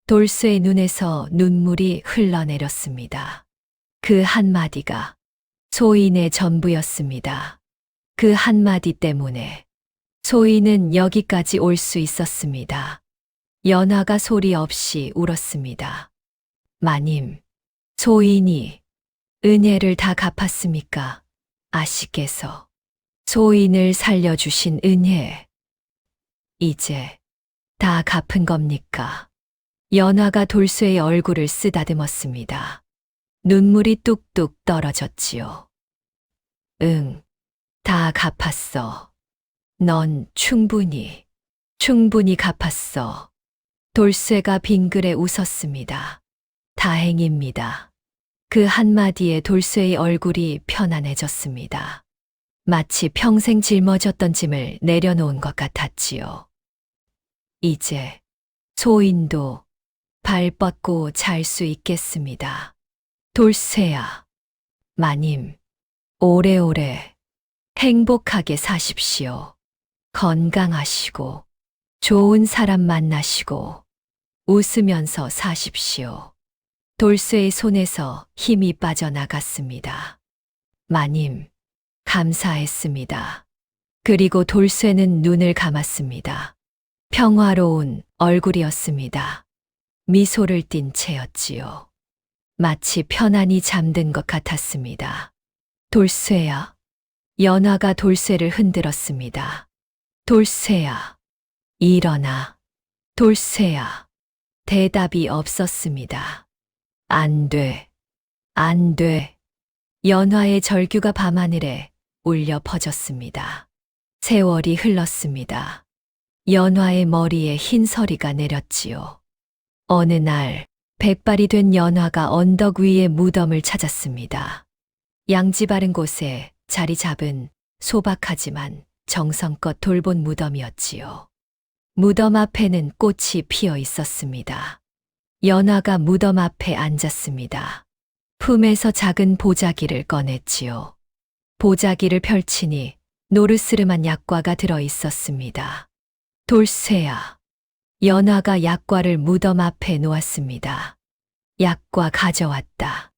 S2: 돌쇠의 눈에서 눈물이 흘러내렸습니다. 그 한마디가 소인의 전부였습니다. 그 한마디 때문에 소인은 여기까지 올 수 있었습니다. 연화가 소리 없이 울었습니다. 마님, 소인이 은혜를 다 갚았습니까? 아씨께서 소인을 살려주신 은혜. 이제 다 갚은 겁니까? 연화가 돌쇠의 얼굴을 쓰다듬었습니다. 눈물이 뚝뚝 떨어졌지요. 응, 다 갚았어. 넌 충분히 갚았어. 돌쇠가 빙그레 웃었습니다. 다행입니다. 그 한마디에 돌쇠의 얼굴이 편안해졌습니다. 마치 평생 짊어졌던 짐을 내려놓은 것 같았지요. 이제 소인도 발 뻗고 잘 수 있겠습니다. 돌쇠야, 마님, 오래오래 행복하게 사십시오. 건강하시고 좋은 사람 만나시고 웃으면서 사십시오. 돌쇠의 손에서 힘이 빠져나갔습니다. 마님, 감사했습니다. 그리고 돌쇠는 눈을 감았습니다. 평화로운 얼굴이었습니다. 미소를 띤 채였지요. 마치 편안히 잠든 것 같았습니다. 돌쇠야. 연화가 돌쇠를 흔들었습니다. 돌쇠야. 일어나. 돌쇠야. 대답이 없었습니다. 안 돼. 안 돼. 연화의 절규가 밤하늘에 울려 퍼졌습니다. 세월이 흘렀습니다. 연화의 머리에 흰 서리가 내렸지요. 어느 날 백발이 된 연화가 언덕 위에 무덤을 찾았습니다. 양지 바른 곳에 자리 잡은 소박하지만 정성껏 돌본 무덤이었지요. 무덤 앞에는 꽃이 피어 있었습니다. 연화가 무덤 앞에 앉았습니다. 품에서 작은 보자기를 꺼냈지요. 보자기를 펼치니 노르스름한 약과가 들어 있었습니다. 돌쇠야. 연화가 약과를 무덤 앞에 놓았습니다. 약과 가져왔다.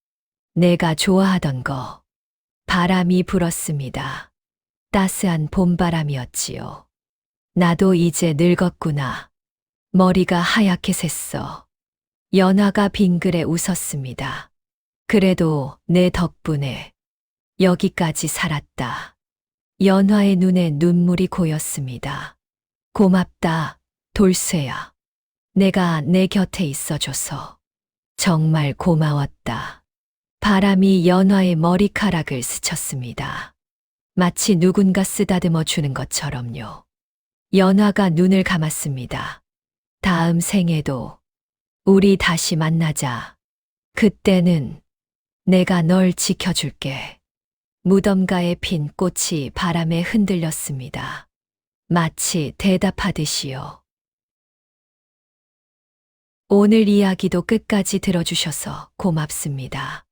S2: 내가 좋아하던 거. 바람이 불었습니다. 따스한 봄바람이었지요. 나도 이제 늙었구나. 머리가 하얗게 샜어. 연화가 빙그레 웃었습니다. 그래도 내 덕분에 여기까지 살았다. 연화의 눈에 눈물이 고였습니다. 고맙다, 돌쇠야. 내가 내 곁에 있어줘서 정말 고마웠다. 바람이 연화의 머리카락을 스쳤습니다. 마치 누군가 쓰다듬어 주는 것처럼요. 연화가 눈을 감았습니다. 다음 생에도 우리 다시 만나자. 그때는 내가 널 지켜줄게. 무덤가에 핀 꽃이 바람에 흔들렸습니다. 마치 대답하듯이요. 오늘 이야기도 끝까지 들어주셔서 고맙습니다.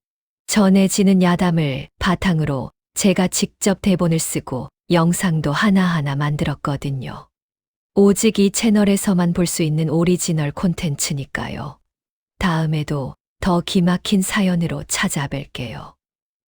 S2: 전해지는 야담을 바탕으로 제가 직접 대본을 쓰고 영상도 하나하나 만들었거든요. 오직 이 채널에서만 볼 수 있는 오리지널 콘텐츠니까요. 다음에도 더 기막힌 사연으로 찾아뵐게요.